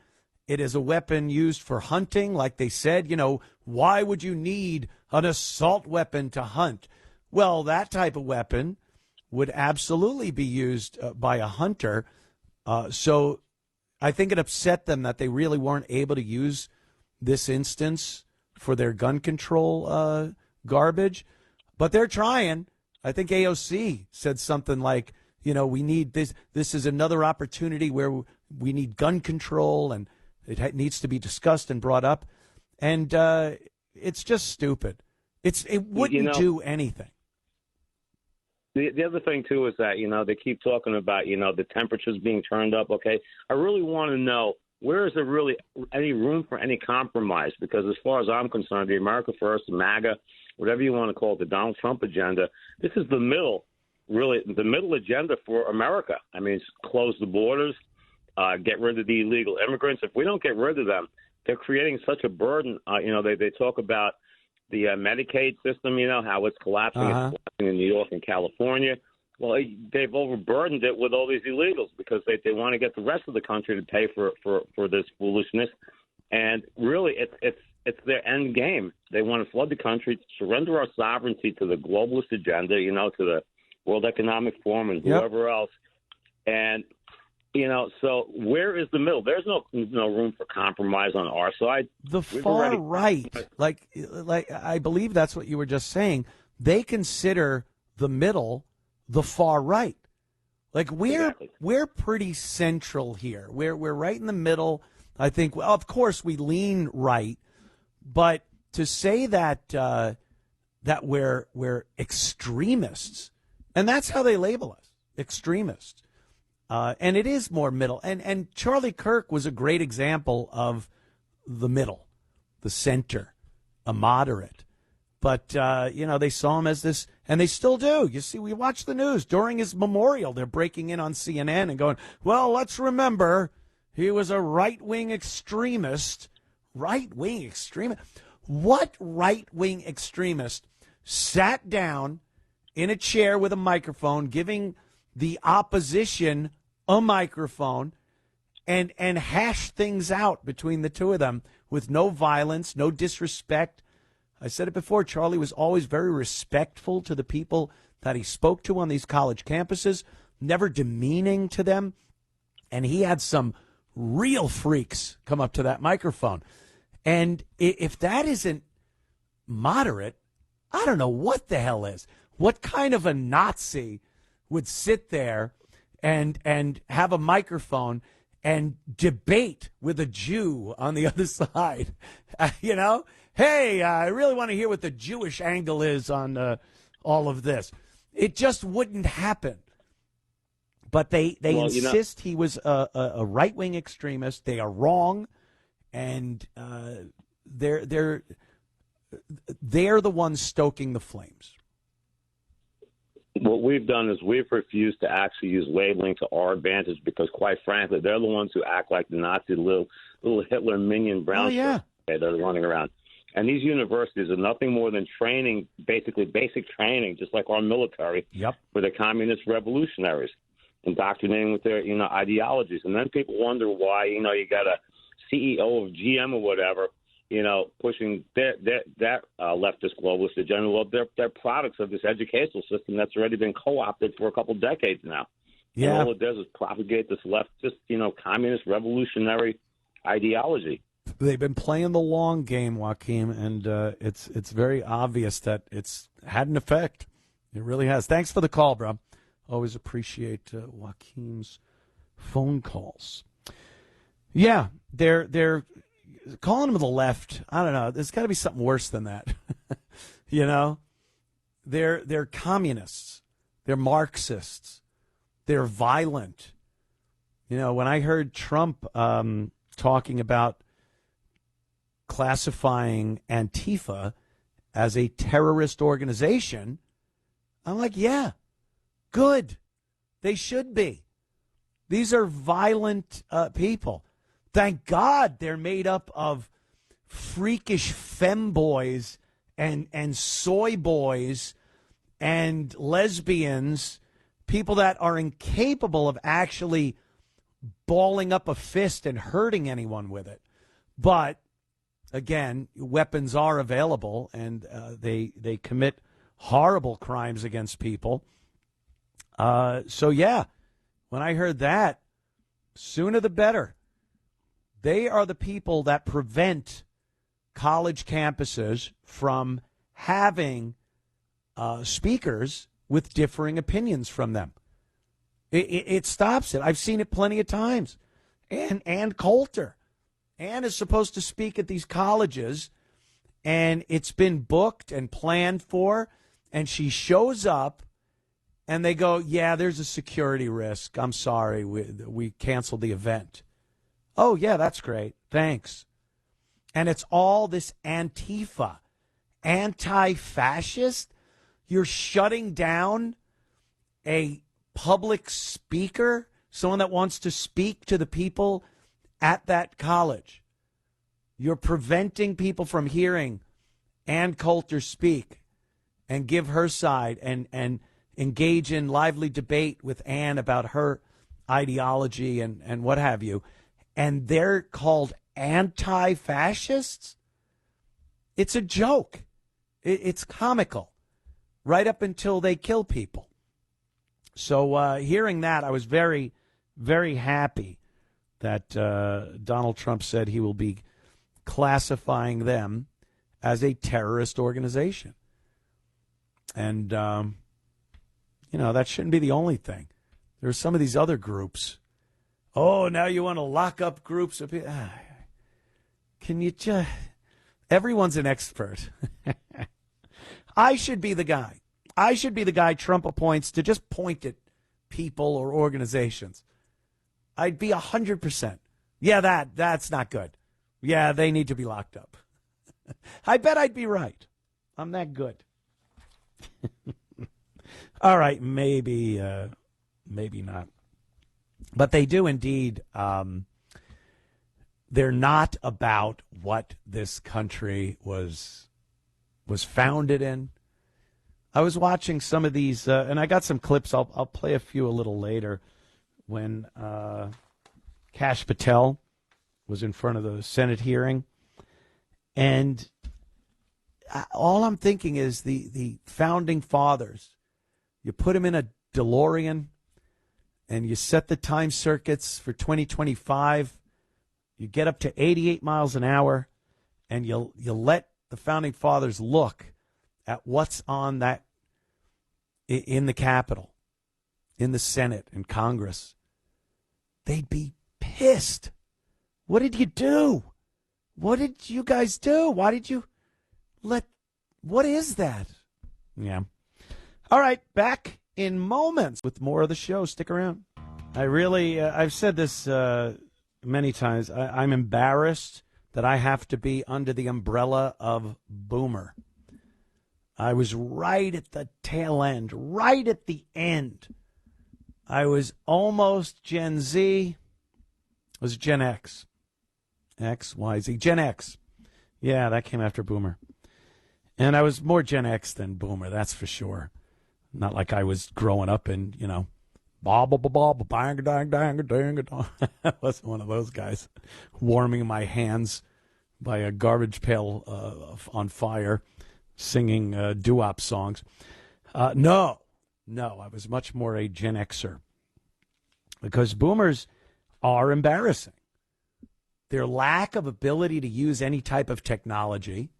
It is a weapon used for hunting. Like they said, why would you need an assault weapon to hunt? Well, that type of weapon would absolutely be used by a hunter. So I think it upset them that they really weren't able to use this instance for their gun control garbage. But they're trying. I think AOC said something like, we need this. This is another opportunity where we need gun control, and it needs to be discussed and brought up. And it's just stupid. It wouldn't do anything. The other thing, too, is that, they keep talking about, the temperatures being turned up. Okay. I really want to know, where is there really any room for any compromise? Because as far as I'm concerned, the America First, MAGA, whatever you want to call it, the Donald Trump agenda, this is the middle agenda for America. I mean, it's close the borders, get rid of the illegal immigrants. If we don't get rid of them, they're creating such a burden. They talk about the Medicaid system, how it's collapsing. It's collapsing in New York and California. Well, they've overburdened it with all these illegals because they want to get the rest of the country to pay for this foolishness. And really, it's their end game. They want to flood the country, surrender our sovereignty to the globalist agenda, to the World Economic Forum and whoever else. And, so where is the middle? There's no room for compromise on our side. The far right, like I believe that's what you were just saying. They consider the middle the far right. Like we're pretty central here. We're right in the middle. I think, well, of course, we lean right, but to say that that we're extremists, and that's how they label us, extremists, and it is more middle. And Charlie Kirk was a great example of the middle, the center, a moderate. But, they saw him as this, and they still do. You see, we watch the news. During his memorial, they're breaking in on CNN and going, well, let's remember he was a right-wing extremist. Right-wing extremist? What right-wing extremist sat down in a chair with a microphone, giving the opposition a microphone, and hashed things out between the two of them with no violence, no disrespect? I said it before, Charlie was always very respectful to the people that he spoke to on these college campuses, never demeaning to them. And he had some real freaks come up to that microphone. And if that isn't moderate, I don't know what the hell is. What kind of a Nazi would sit there and have a microphone and debate with a Jew on the other side? Hey, I really want to hear what the Jewish angle is on all of this. It just wouldn't happen. But they insist he was a right-wing extremist. They are wrong, and they're the ones stoking the flames. What we've done is we've refused to actually use labeling to our advantage because, quite frankly, they're the ones who act like the Nazi little Hitler minion brown shirts that are running around. And these universities are nothing more than training, basically basic training, just like our military, for the communist revolutionaries, indoctrinating with their, ideologies. And then people wonder why, you got a CEO of GM or whatever, pushing that leftist globalist agenda. Well, they're products of this educational system that's already been co-opted for a couple decades now. Yeah. And all it does is propagate this leftist, communist revolutionary ideology. They've been playing the long game, Joaquin, and it's very obvious that it's had an effect. It really has. Thanks for the call, bro. Always appreciate Joaquin's phone calls. Yeah, they're calling them the left. I don't know. There's got to be something worse than that. They're communists. They're Marxists. They're violent. When I heard Trump talking about classifying Antifa as a terrorist organization, I'm like, yeah, good. They should be. These are violent people. Thank God they're made up of freakish femboys and soy boys and lesbians, people that are incapable of actually balling up a fist and hurting anyone with it. But again, weapons are available, and they commit horrible crimes against people. So, yeah, when I heard that, sooner the better. They are the people that prevent college campuses from having speakers with differing opinions from them. It stops it. I've seen it plenty of times. And Coulter. Ann is supposed to speak at these colleges, and it's been booked and planned for, and she shows up, and they go, yeah, there's a security risk. I'm sorry, we canceled the event. Oh, yeah, that's great. Thanks. And it's all this Antifa, anti-fascist. You're shutting down a public speaker, someone that wants to speak to the people at that college. You're preventing people from hearing Ann Coulter speak and give her side and engage in lively debate with Ann about her ideology and what have you, and they're called anti-fascists? It's a joke. It's comical, right up until they kill people. So hearing that, I was very, very happy that Donald Trump said he will be classifying them as a terrorist organization. And, that shouldn't be the only thing. There are some of these other groups. Oh, now you want to lock up groups of people. Can you just... Everyone's an expert. I should be the guy. I should be the guy Trump appoints to just point at people or organizations. I'd be 100%. Yeah, that's not good. Yeah, they need to be locked up. I bet I'd be right. I'm that good. All right, maybe not. But they do indeed. They're not about what this country was founded in. I was watching some of these, and I got some clips. I'll play a few a little later when Kash Patel was in front of the Senate hearing. And all I'm thinking is the founding fathers, you put them in a DeLorean and you set the time circuits for 2025. You get up to 88 miles an hour, and you let the founding fathers look at what's on that in the Capitol, in the Senate, in Congress. They'd be pissed. What did you do? What did you guys do? Why did you what is that? Yeah. All right, back in moments with more of the show. Stick around. I've said this many times. I'm embarrassed that I have to be under the umbrella of boomer. I was right at the tail end, right at the end. I was almost Gen Z. I was Gen X. X, Y, Z. Gen X. Yeah, that came after boomer. And I was more Gen X than boomer, that's for sure. Not like I was growing up in, bang, dang, dang, dang, dang. I wasn't one of those guys warming my hands by a garbage pail on fire, singing doo-wop songs. No, I was much more a Gen Xer because boomers are embarrassing. Their lack of ability to use any type of technology.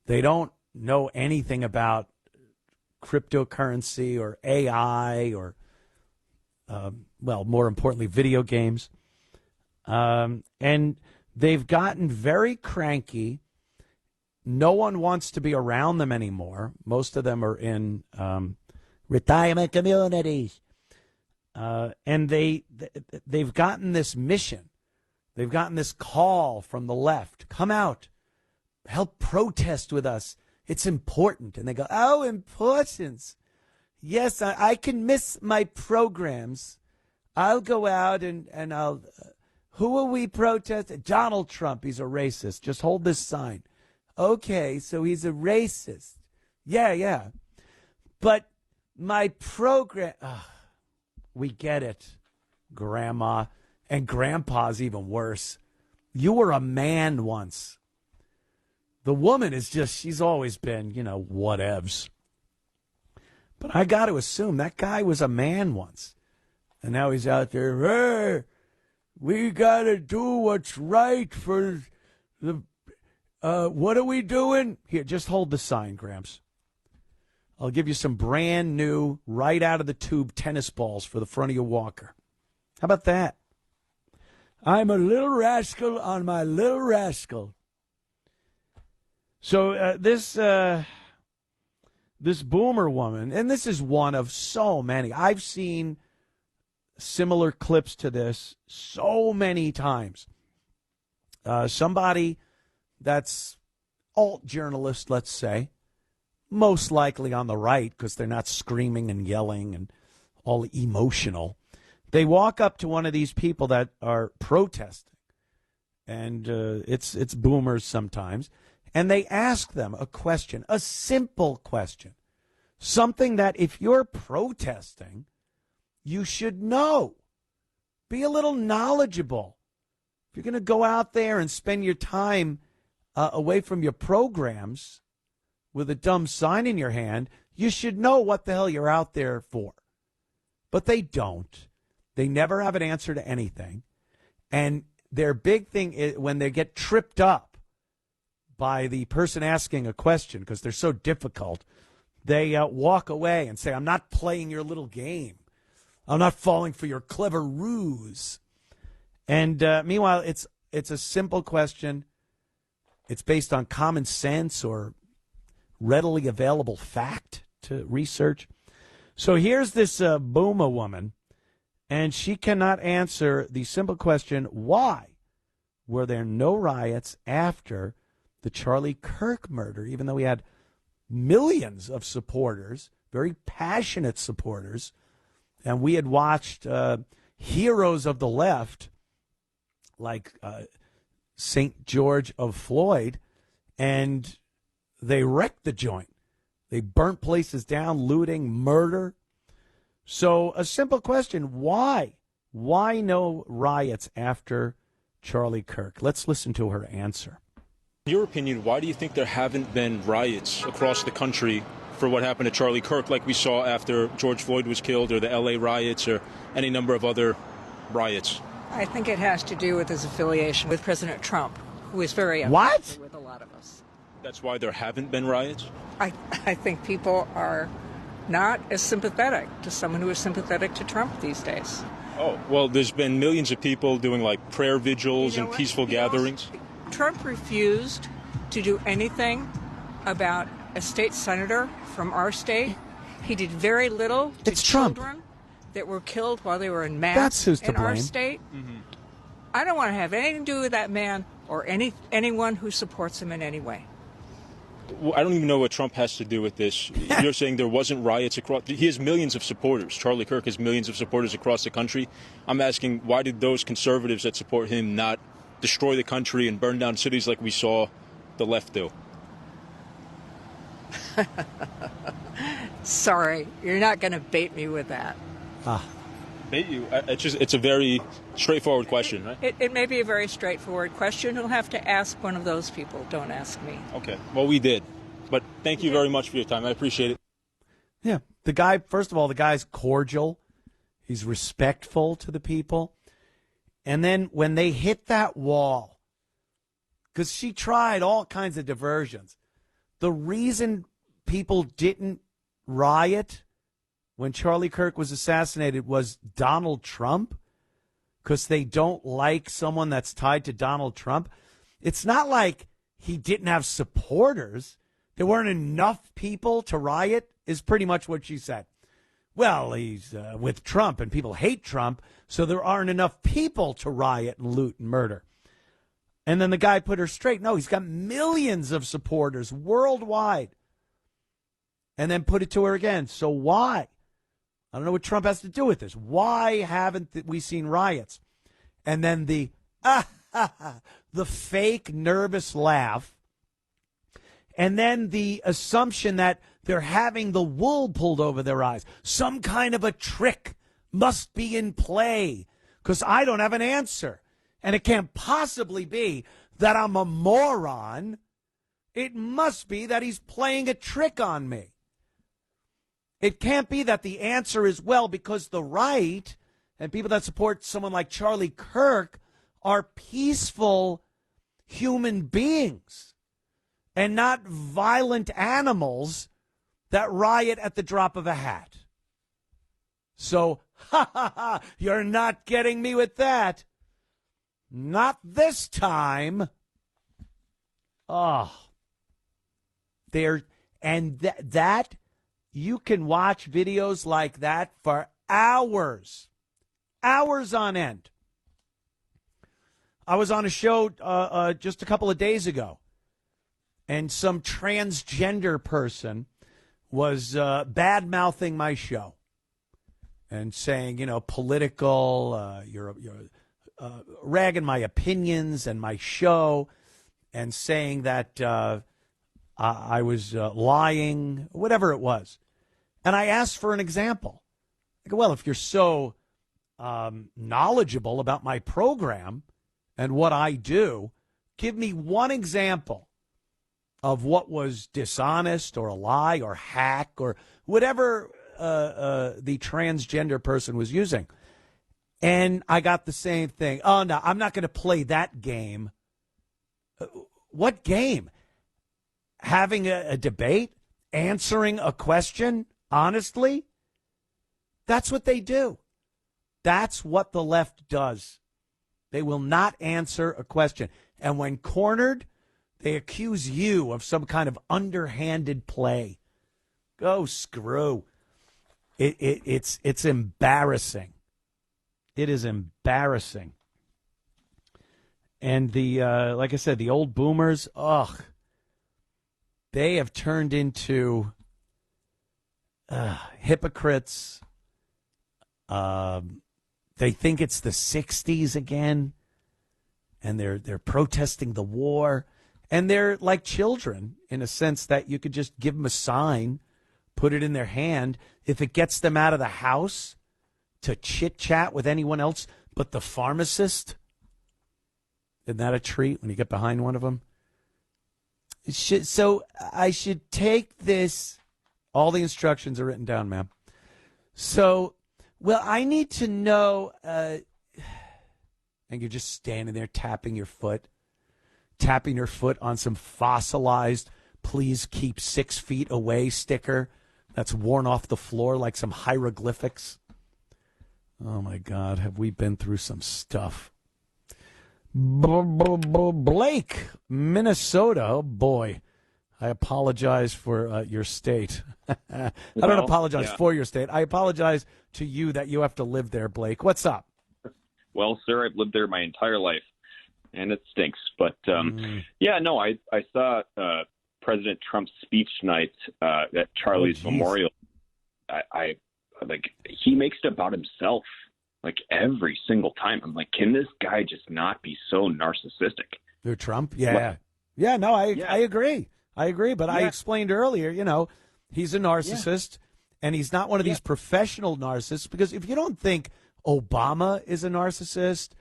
They don't know anything about cryptocurrency or AI or more importantly, video games. And they've gotten very cranky. No one wants to be around them anymore. Most of them are in retirement communities. And they've gotten this mission. They've gotten this call from the left. Come out. Help protest with us. It's important. And they go, oh, importance. Yes, I can miss my programs. I'll go out and I'll... who will we protest? Donald Trump. He's a racist. Just hold this sign. Okay, so he's a racist. Yeah. But my program... we get it, Grandma. And Grandpa's even worse. You were a man once. The woman is just... she's always been, whatevs. But I got to assume that guy was a man once. And now he's out there, hey, we got to do what's right for the... what are we doing? Here, just hold the sign, Gramps. I'll give you some brand new, right out of the tube tennis balls for the front of your walker. How about that? I'm a little rascal on my little rascal. So this boomer woman, and this is one of so many. I've seen similar clips to this so many times. Somebody that's alt journalist, let's say, most likely on the right because they're not screaming and yelling and all emotional. They walk up to one of these people that are protesting, and it's boomers sometimes, and they ask them a question, a simple question, something that if you're protesting, you should know. Be a little knowledgeable. If you're going to go out there and spend your time away from your programs with a dumb sign in your hand, you should know what the hell you're out there for. But they don't. They never have an answer to anything. And their big thing is when they get tripped up by the person asking a question because they're so difficult, they walk away and say, I'm not playing your little game. I'm not falling for your clever ruse. And meanwhile, it's a simple question. It's based on common sense or readily available fact to research. So here's this Booma woman, and she cannot answer the simple question, why were there no riots after the Charlie Kirk murder, even though he had millions of supporters, very passionate supporters, and we had watched heroes of the left like St. George of Floyd, and they wrecked the joint. They burnt places down, looting, murder. So a simple question, why? Why no riots after Charlie Kirk? Let's listen to her answer. In your opinion, why do you think there haven't been riots across the country for what happened to Charlie Kirk like we saw after George Floyd was killed, or the L.A. riots, or any number of other riots? I think it has to do with his affiliation with President Trump, who is very unpopular with a lot of us. That's why there haven't been riots? I think people are not as sympathetic to someone who is sympathetic to Trump these days. Oh, well, there's been millions of people doing like prayer vigils and peaceful gatherings. Trump refused to do anything about a state senator from our state. He did very little to children that were killed while they were in mass in our state. Mm-hmm. I don't want to have anything to do with that man or anyone who supports him in any way. Well, I don't even know what Trump has to do with this. You're saying there wasn't riots across... He has millions of supporters. Charlie Kirk has millions of supporters across the country. I'm asking, why did those conservatives that support him not destroy the country and burn down cities like we saw the left do? Sorry, you're not going to bait me with that. Bait you? It's a very straightforward question, right? It may be a very straightforward question. You'll have to ask one of those people. Don't ask me. Okay. Well, we did. But thank you very much for your time. I appreciate it. Yeah. The guy, first of all, the guy's cordial. He's respectful to the people. And then when they hit that wall, because she tried all kinds of diversions, the reason people didn't riot when Charlie Kirk was assassinated was Donald Trump, because they don't like someone that's tied to Donald Trump. It's not like he didn't have supporters. There weren't enough people to riot, is pretty much what she said. Well, he's with Trump and people hate Trump, so there aren't enough people to riot and loot and murder. And then the guy put her straight. No, he's got millions of supporters worldwide. And then put it to her again. So why? I don't know what Trump has to do with this. Why haven't we seen riots? And then the fake nervous laugh. And then the assumption that they're having the wool pulled over their eyes. Some kind of a trick must be in play because I don't have an answer. And it can't possibly be that I'm a moron. It must be that he's playing a trick on me. It can't be that the answer is, well, because the right and people that support someone like Charlie Kirk are peaceful human beings and not violent animals that riot at the drop of a hat. So, you're not getting me with that. Not this time. Oh. That you can watch videos like that for hours. Hours on end. I was on a show just a couple of days ago, and some transgender person was bad-mouthing my show and saying, political, you're ragging my opinions and my show. and saying that I was lying, whatever it was. And I asked for an example. I go, well, if you're so knowledgeable about my program and what I do, give me one example of what was dishonest or a lie or hack or whatever the transgender person was using. And I got the same thing. Oh, no, I'm not going to play that game. What game? Having a debate? Answering a question? Honestly? That's what they do. That's what the left does. They will not answer a question. And when cornered, they accuse you of some kind of underhanded play. Go screw. It's embarrassing. It is embarrassing. And the like I said, the old boomers, they have turned into hypocrites. They think it's the 60s again, and they're protesting the war. And they're like children in a sense that you could just give them a sign, put it in their hand. If it gets them out of the house to chit-chat with anyone else but the pharmacist, isn't that a treat when you get behind one of them? So I should take this. All the instructions are written down, ma'am. So, well, I need to know, and you're just standing there tapping your foot on some fossilized, please keep 6 feet away sticker that's worn off the floor like some hieroglyphics. Oh, my God, have we been through some stuff? Blake, Minnesota. Oh, boy. I apologize for your state. I don't apologize for your state. I apologize to you that you have to live there, Blake. What's up? Well, sir, I've lived there my entire life, and it stinks. But, I saw President Trump's speech tonight at Charlie's memorial. I he makes it about himself, like every single time. I'm like, can this guy just not be so narcissistic? Who, Trump? Yeah. I agree. But I explained earlier, he's a narcissist, and he's not one of these professional narcissists, because if you don't think Obama is a narcissist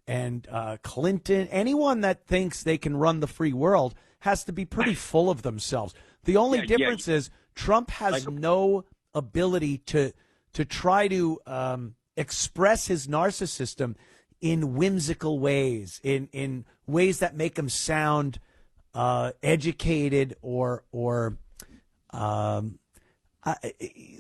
and Clinton, anyone that thinks they can run the free world has to be pretty full of themselves. The only difference is Trump has no ability to try to express his narcissism in whimsical ways, in ways that make him sound educated or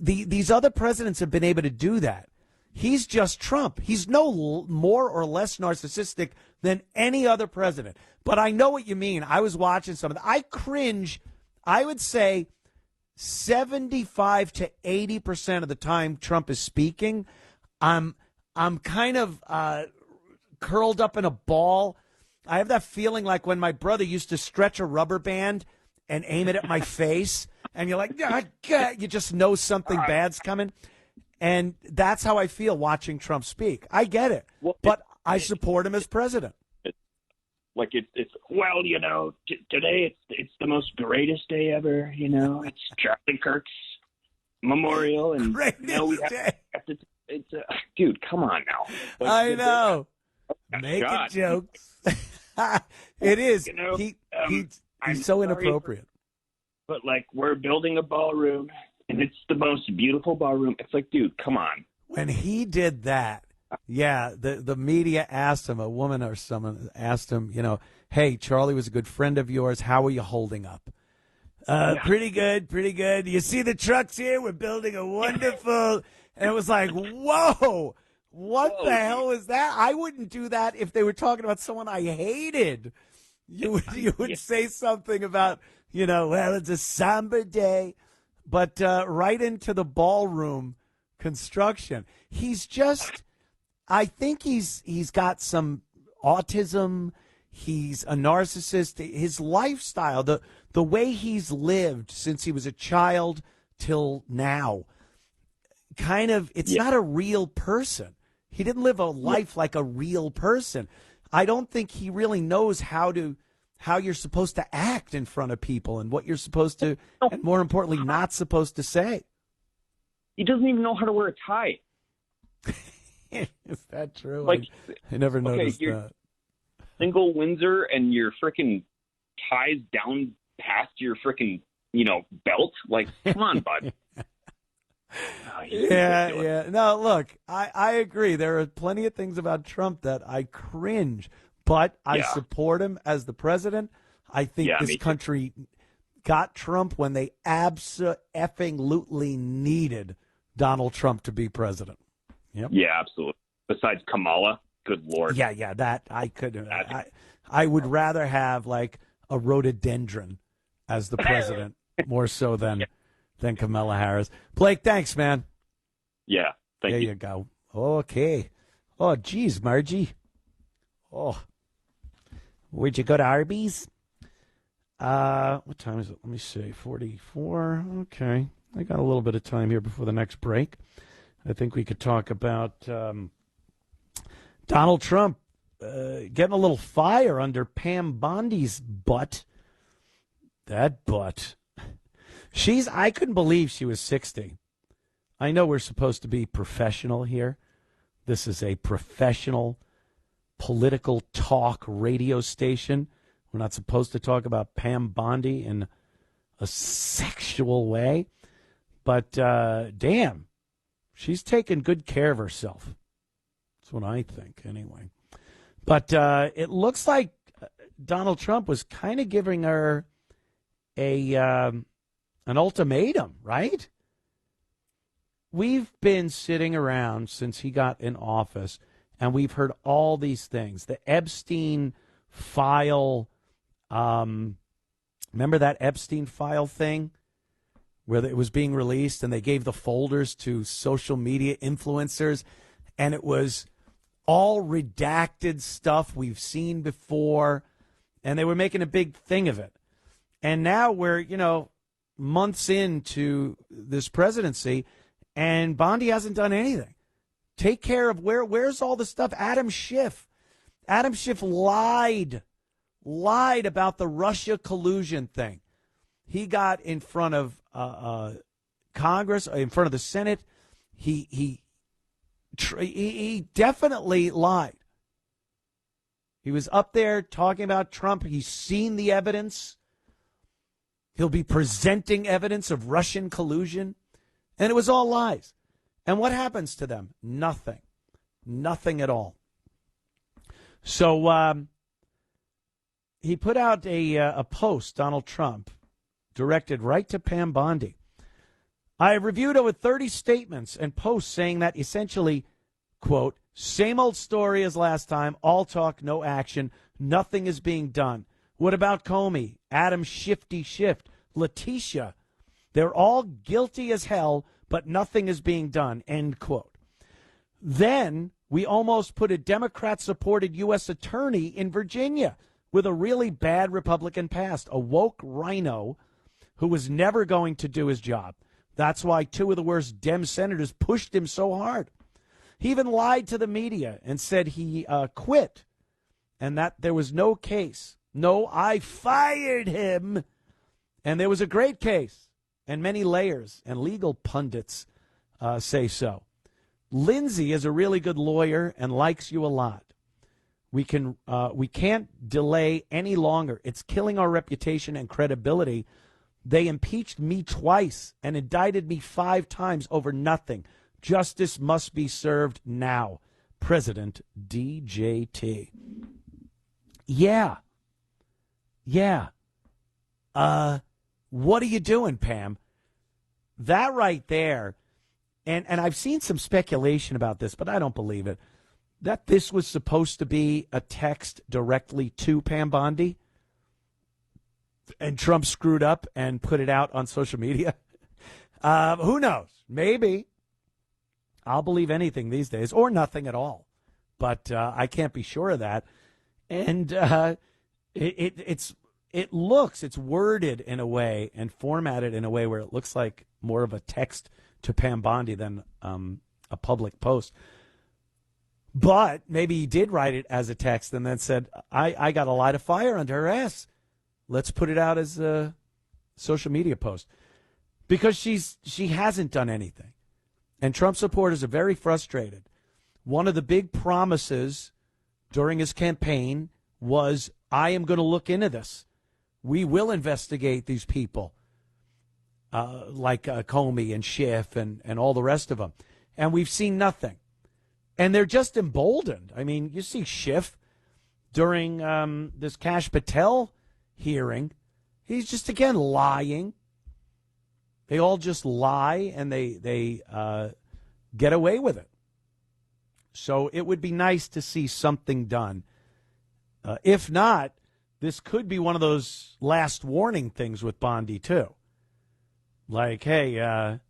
these other presidents have been able to do that. He's just Trump. He's no more or less narcissistic than any other president. But I know what you mean. I was watching some of that. I cringe. I would say 75 to 80% of the time Trump is speaking, I'm kind of curled up in a ball. I have that feeling like when my brother used to stretch a rubber band and aim it at my face, and you're like, you just know something bad's coming. And that's how I feel watching Trump speak. I get it, but I support him as president. Today it's the most greatest day ever. It's Charlie Kirk's memorial, and dude, come on now. I know, making jokes. It is. He's so inappropriate. But we're building a ballroom, and it's the most beautiful ballroom. It's like, dude, come on. When he did that, the media asked him, a woman or someone asked him, hey, Charlie was a good friend of yours. How are you holding up? Pretty good, pretty good. You see the trucks here? We're building a wonderful. And it was like, whoa. What the hell is that? I wouldn't do that if they were talking about someone I hated. You would say something about, well, it's a somber day. But right into the ballroom construction. He's just, I think he's got some autism. He's a narcissist. His lifestyle, the way he's lived since he was a child till now, kind of, it's not a real person. He didn't live a life like a real person. I don't think he really knows how to how you're supposed to act in front of people and what you're supposed to, and more importantly, not supposed to say. He doesn't even know how to wear a tie. Is that true? Like, I never noticed that. Single Windsor and your freaking ties down past your freaking, belt. Like, come on, bud. Yeah. No, look, I agree. There are plenty of things about Trump that I cringe, but I support him as the president. I think this country got Trump when they abso-effing-lutely needed Donald Trump to be president. Yep. Yeah, absolutely. Besides Kamala, good Lord. Yeah, that I could. I would rather have like a rhododendron as the president more so than Kamala Harris. Blake, thanks, man. Yeah, thank you. There you go. Okay. Oh, geez, Margie. Oh, where'd you go to Arby's? What time is it? Let me see. 44. Okay. I got a little bit of time here before the next break. I think we could talk about Donald Trump getting a little fire under Pam Bondi's butt. That butt. I couldn't believe she was 60. I know we're supposed to be professional here. This is a professional political talk radio station. We're not supposed to talk about Pam Bondi in a sexual way. But, damn, she's taking good care of herself. That's what I think, anyway. But it looks like Donald Trump was kind of giving her an ultimatum, right? We've been sitting around since he got in office, and we've heard all these things. The Epstein file, remember that Epstein file thing where it was being released and they gave the folders to social media influencers, and it was all redacted stuff we've seen before, and they were making a big thing of it. And now we're, months into this presidency, and Bondi hasn't done anything. Take care of where's all the stuff? Adam Schiff lied about the Russia collusion thing. He got in front of Congress, in front of the Senate. He definitely lied. He was up there talking about Trump. He's seen the evidence. He'll be presenting evidence of Russian collusion. And it was all lies. And what happens to them? Nothing. Nothing at all. So he put out a post, Donald Trump, directed right to Pam Bondi. I have reviewed over 30 statements and posts saying that essentially, quote, same old story as last time, all talk, no action, nothing is being done. What about Comey, Adam Shifty Schiff, Letitia? They're all guilty as hell, but nothing is being done, end quote. Then we almost put a Democrat-supported U.S. attorney in Virginia with a really bad Republican past, a woke rhino who was never going to do his job. That's why two of the worst Dem senators pushed him so hard. He even lied to the media and said he quit and that there was no case. No, I fired him. And there was a great case and many layers, and legal pundits say so. Lindsay is a really good lawyer and likes you a lot. We can't delay any longer. It's killing our reputation and credibility. They impeached me twice and indicted me 5 times over nothing. Justice must be served now. President DJT. Yeah. What are you doing, Pam? That right there, and I've seen some speculation about this, but I don't believe it, that this was supposed to be a text directly to Pam Bondi, and Trump screwed up and put it out on social media. Who knows? Maybe. I'll believe anything these days, or nothing at all. But I can't be sure of that. And it's worded in a way and formatted in a way where it looks like more of a text to Pam Bondi than a public post. But maybe he did write it as a text and then said, I got a light of fire under her ass. Let's put it out as a social media post. Because she hasn't done anything. And Trump supporters are very frustrated. One of the big promises during his campaign was, I am going to look into this. We will investigate these people like Comey and Schiff and all the rest of them. And we've seen nothing. And they're just emboldened. I mean, you see Schiff during this Patel hearing. He's just, again, lying. They all just lie, and they get away with it. So it would be nice to see something done. If not, this could be one of those last warning things with Bondi, too. Like, hey,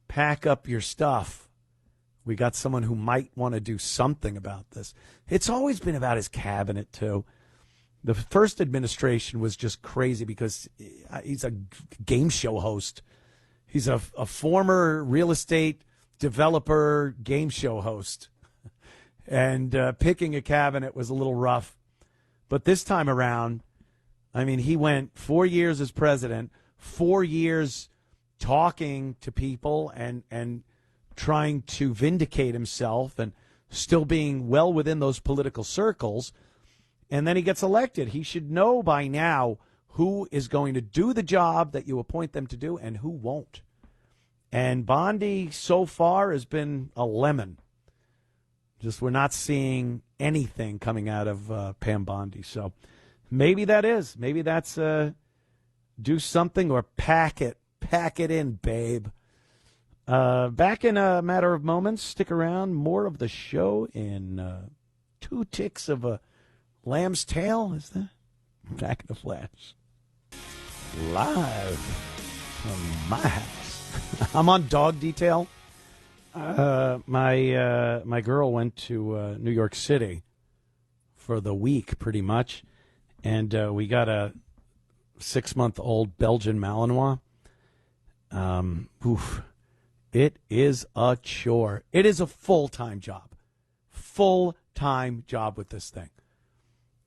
pack up your stuff. We got someone who might want to do something about this. It's always been about his cabinet, too. The first administration was just crazy because he's a game show host. He's a former real estate developer game show host. And picking a cabinet was a little rough. But this time around, I mean, he went 4 years as president, 4 years talking to people and trying to vindicate himself and still being well within those political circles. And then he gets elected. He should know by now who is going to do the job that you appoint them to do and who won't. And Bondi so far has been a lemon. Just we're not seeing anything coming out of Pam Bondi. So maybe that is. Maybe that's do something or pack it. Pack it in, babe. Back in a matter of moments. Stick around. More of the show in 2 ticks of a lamb's tail. Is that? Back in the flash. Live from my house. I'm on dog detail. My girl went to New York City for the week, pretty much, and we got a 6-month-old Belgian Malinois. It is a chore. It is a full-time job. Full-time job with this thing.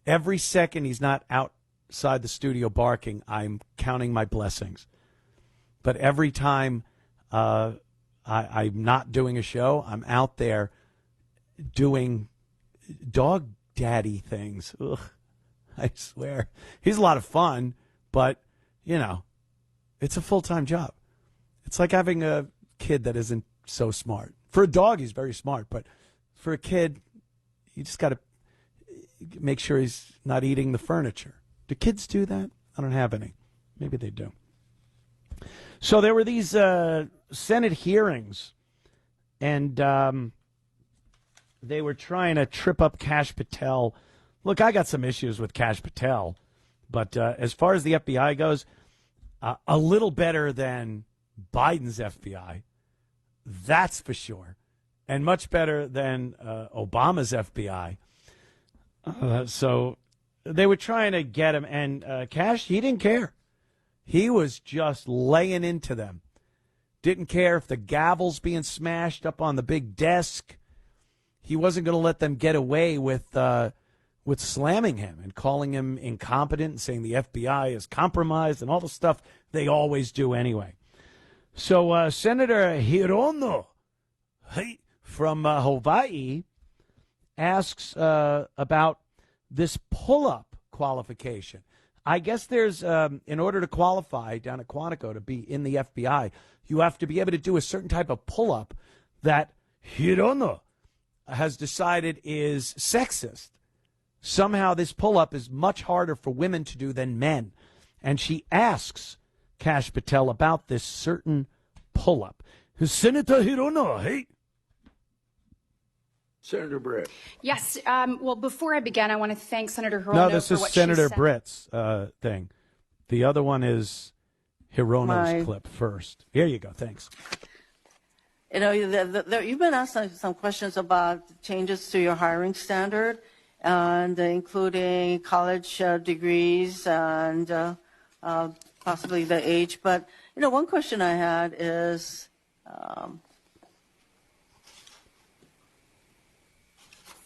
Every second he's not outside the studio barking, I'm counting my blessings. But every time I'm not doing a show, I'm out there doing dog daddy things. Ugh, I swear. He's a lot of fun, but, you know, it's a full-time job. It's like having a kid that isn't so smart. For a dog, he's very smart, but for a kid, you just got to make sure he's not eating the furniture. Do kids do that? I don't have any. Maybe they do. So there were these Senate hearings, and they were trying to trip up Patel. Look, I got some issues with Patel, but as far as the FBI goes, a little better than Biden's FBI, that's for sure, and much better than Obama's FBI. So they were trying to get him, and he didn't care. He was just laying into them. Didn't care if the gavel's being smashed up on the big desk. He wasn't going to let them get away with slamming him and calling him incompetent and saying the FBI is compromised and all the stuff they always do anyway. So Senator Hirono from Hawaii asks about this pull-up qualification. I guess there's, in order to qualify down at Quantico to be in the FBI, you have to be able to do a certain type of pull-up that Hirono has decided is sexist. Somehow this pull-up is much harder for women to do than men. And she asks Patel about this certain pull-up. Senator Hirono, hey. Senator Britt. Yes. Well, before I begin, I want to thank Senator Hirono. No, this for is what Senator she said. Britt's thing. The other one is Hirono's clip first. Here you go. Thanks. You know, you've been asked some questions about changes to your hiring standard, and including college degrees and possibly the age. But, you know, one question I had is,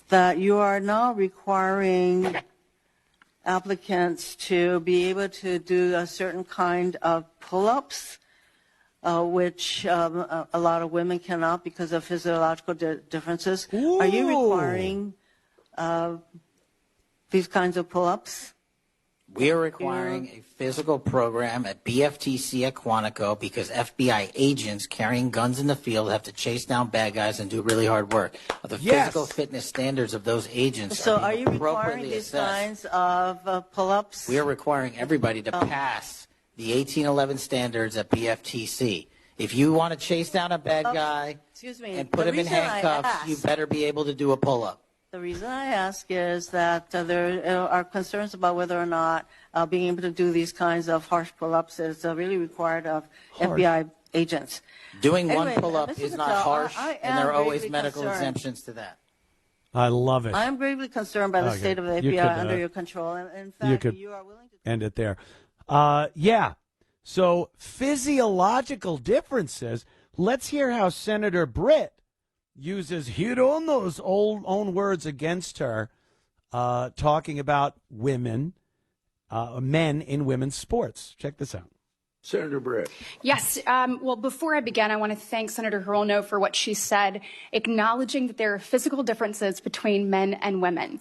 that you are now requiring applicants to be able to do a certain kind of pull-ups, which a lot of women cannot because of physiological differences. Ooh. Are you requiring these kinds of pull-ups? We are requiring a physical program at BFTC at Quantico because FBI agents carrying guns in the field have to chase down bad guys and do really hard work. The physical fitness standards of those agents So are are you requiring these assessed. kinds of pull-ups? We are requiring everybody to pass the 1811 standards at BFTC. If you want to chase down a bad guy and put him in handcuffs, you better be able to do a pull-up. The reason I ask is that there are concerns about whether or not being able to do these kinds of harsh pull-ups is really required of FBI agents. Doing Anyway, one pull-up is not harsh, and there are always medical exemptions to that. I love it. I'm gravely concerned by the state of the FBI under your control. And in fact, you are willing to end it there. Yeah. So physiological differences. Let's hear how Senator Britt uses Hirono's own words against her, talking about women, men in women's sports. Check this out. Senator Britt. Yes. Well, before I begin, I want to thank Senator Hirono for what she said, acknowledging that there are physical differences between men and women,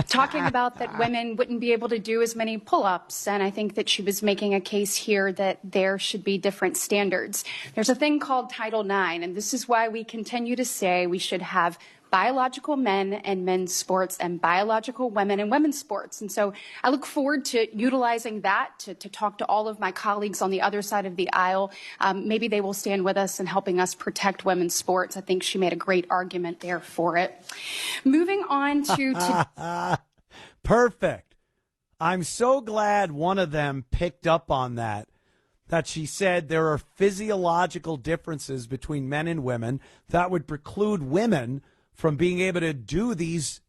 talking about that women wouldn't be able to do as many pull-ups. And I think that she was making a case here that there should be different standards. There's a thing called Title IX, and this is why we continue to say we should have biological men and men's sports and biological women and women's sports. And so I look forward to utilizing that to talk to all of my colleagues on the other side of the aisle. Maybe they will stand with us in helping us protect women's sports. I think she made a great argument there for it. Moving on to Perfect. I'm so glad one of them picked up on that she said there are physiological differences between men and women that would preclude women from being able to do these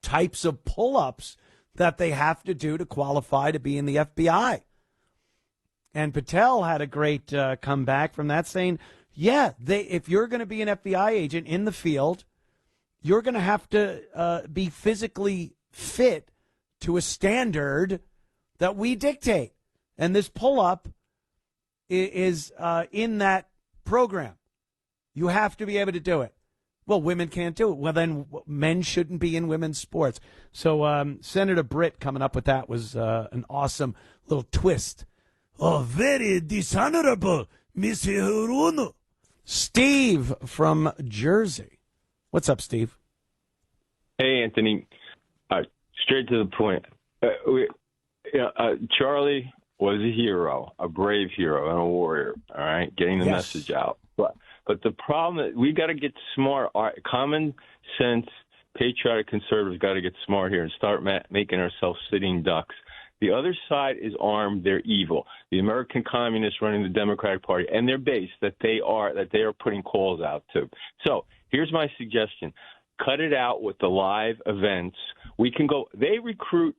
types of pull-ups that they have to do to qualify to be in the FBI. And Patel had a great comeback from that, saying, yeah, if you're going to be an FBI agent in the field, you're going to have to be physically fit to a standard that we dictate. And this pull-up is in that program. You have to be able to do it. Well, women can't do it. Well, then men shouldn't be in women's sports. So Senator Britt coming up with that was an awesome little twist. Oh, very dishonorable, Mr. Hirono. Steve from Jersey. What's up, Steve? Hey, Anthony. Straight to the point. Charlie was a hero, a brave hero, and a warrior, all right, getting the message out. But the problem is we got to get smart. Our common sense, patriotic conservatives got to get smart here and start making ourselves sitting ducks. The other side is armed. They're evil. The American communists running the Democratic Party and their base that they are putting calls out to. So here's my suggestion. Cut it out with the live events. We can go. They recruit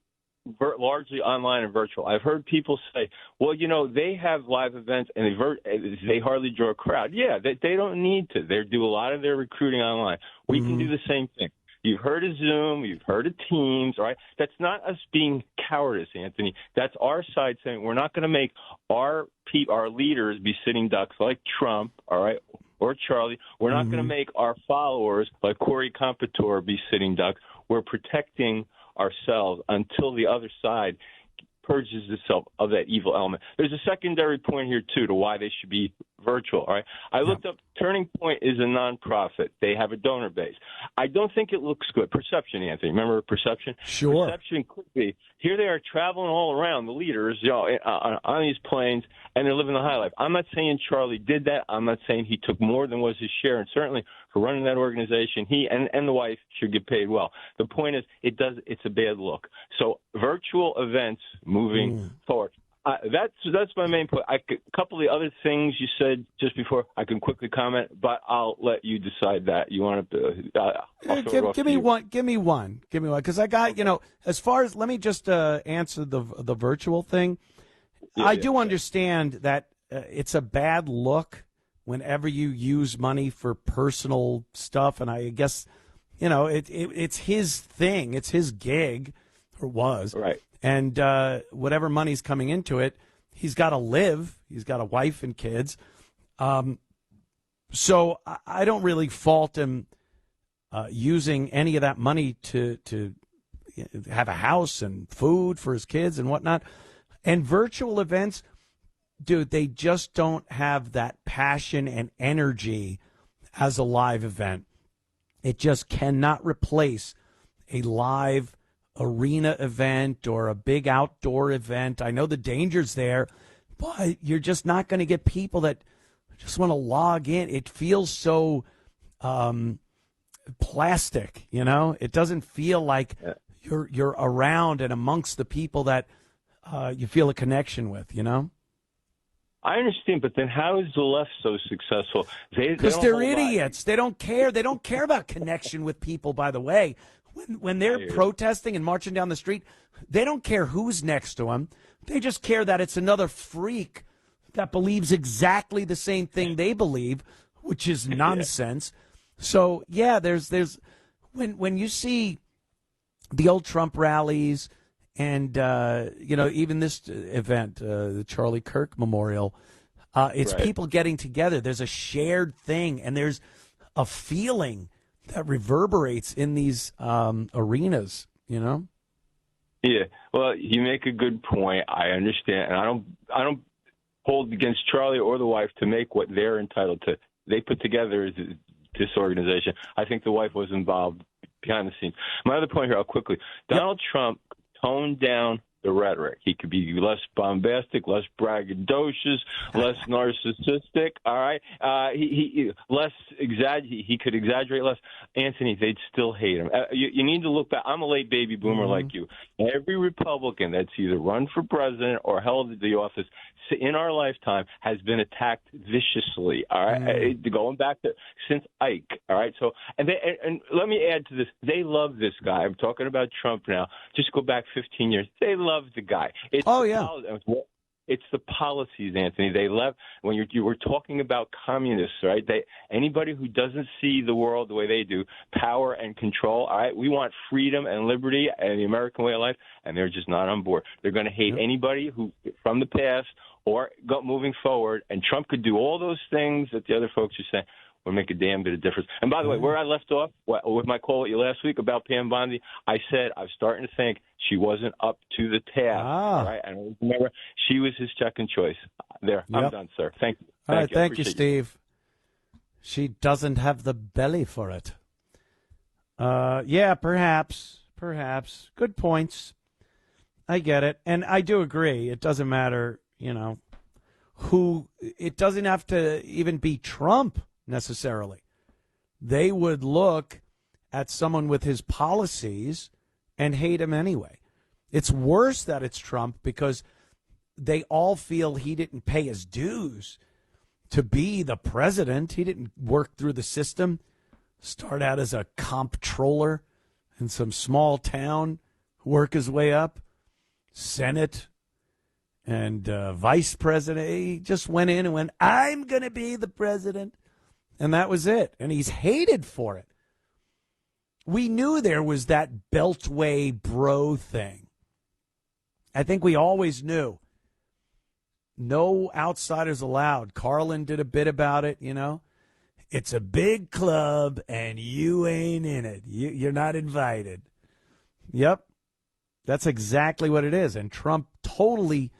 largely online and virtual. I've heard people say, well, they have live events and they hardly draw a crowd. Yeah, they don't need to. They do a lot of their recruiting online. We can do the same thing. You've heard of Zoom. You've heard of Teams, all right? That's not us being cowardice, Anthony. That's our side saying we're not going to make our leaders be sitting ducks like Trump, all right, or Charlie. We're not going to make our followers like Corey Competore be sitting ducks. We're protecting ourselves until the other side purges itself of that evil element. There's a secondary point here, too, to why they should be virtual. All right. I looked up. Turning Point is a nonprofit. They have a donor base. I don't think it looks good. Perception, Anthony. Remember Perception? Sure. Perception could be. Here they are traveling all around, the leaders, on these planes, and they're living the high life. I'm not saying Charlie did that. I'm not saying he took more than was his share. And certainly for running that organization, he and the wife should get paid well. The point is, it's a bad look. So virtual events moving forward. That's my main point. A couple of the other things you said just before, I can quickly comment, but I'll let you decide that. You want to give me one, because I got as far as let me just answer the virtual thing. I do understand that it's a bad look whenever you use money for personal stuff, and I guess it's his thing. It's his gig, or was. Right. And whatever money's coming into it, he's got to live. He's got a wife and kids. So I don't really fault him using any of that money to have a house and food for his kids and whatnot. And virtual events, dude, they just don't have that passion and energy as a live event. It just cannot replace a live arena event or a big outdoor event. I know the danger's there, but you're just not going to get people that just want to log in. It feels so plastic, It doesn't feel like you're around and amongst the people that you feel a connection with, I understand, but then how is the left so successful? Because they're idiots. They don't care. They don't care about connection with people, by the way. When they're protesting and marching down the street, they don't care who's next to them. They just care that it's another freak that believes exactly the same thing they believe, which is nonsense. So, there's when you see the old Trump rallies and, even this event, the Charlie Kirk Memorial, it's people getting together. There's a shared thing, and there's a feeling that reverberates in these arenas, Yeah. Well, you make a good point. I understand, and I don't hold against Charlie or the wife to make what they're entitled to. They put together this organization. I think the wife was involved behind the scenes. My other point here, quickly, Donald Trump toned down the rhetoric. He could be less bombastic, less braggadocious, less narcissistic. All right, he could exaggerate less. Anthony, they'd still hate him. You need to look back. I'm a late baby boomer like you. Every Republican that's either run for president or held the office in our lifetime has been attacked viciously. All right, going back to since Ike. All right, so and let me add to this. They love this guy. I'm talking about Trump now. Just go back 15 years. They love the guy. It's the policies, Anthony. They love when you were talking about communists, right? Anybody who doesn't see the world the way they do, power and control. All right, we want freedom and liberty and the American way of life, and they're just not on board. They're going to hate anybody who from the past or moving forward. And Trump could do all those things that the other folks are saying. Will make a damn bit of difference. And by the way, where I left off with my call with you last week about Pam Bondi, I said I'm starting to think she wasn't up to the task. All right, and remember, she was his second choice. I'm done, sir. Thank you. All right, thank you, Steve. She doesn't have the belly for it. Perhaps. Good points. I get it, and I do agree. It doesn't matter, who. It doesn't have to even be Trump. Necessarily. They would look at someone with his policies and hate him anyway. It's worse that it's Trump because they all feel he didn't pay his dues to be the president. He didn't work through the system, start out as a comptroller in some small town, work his way up, Senate and vice president. He just went in and went, I'm going to be the president. And that was it. And he's hated for it. We knew there was that beltway bro thing. I think we always knew. No outsiders allowed. Carlin did a bit about it, It's a big club and you ain't in it. You're not invited. Yep. That's exactly what it is. And Trump totally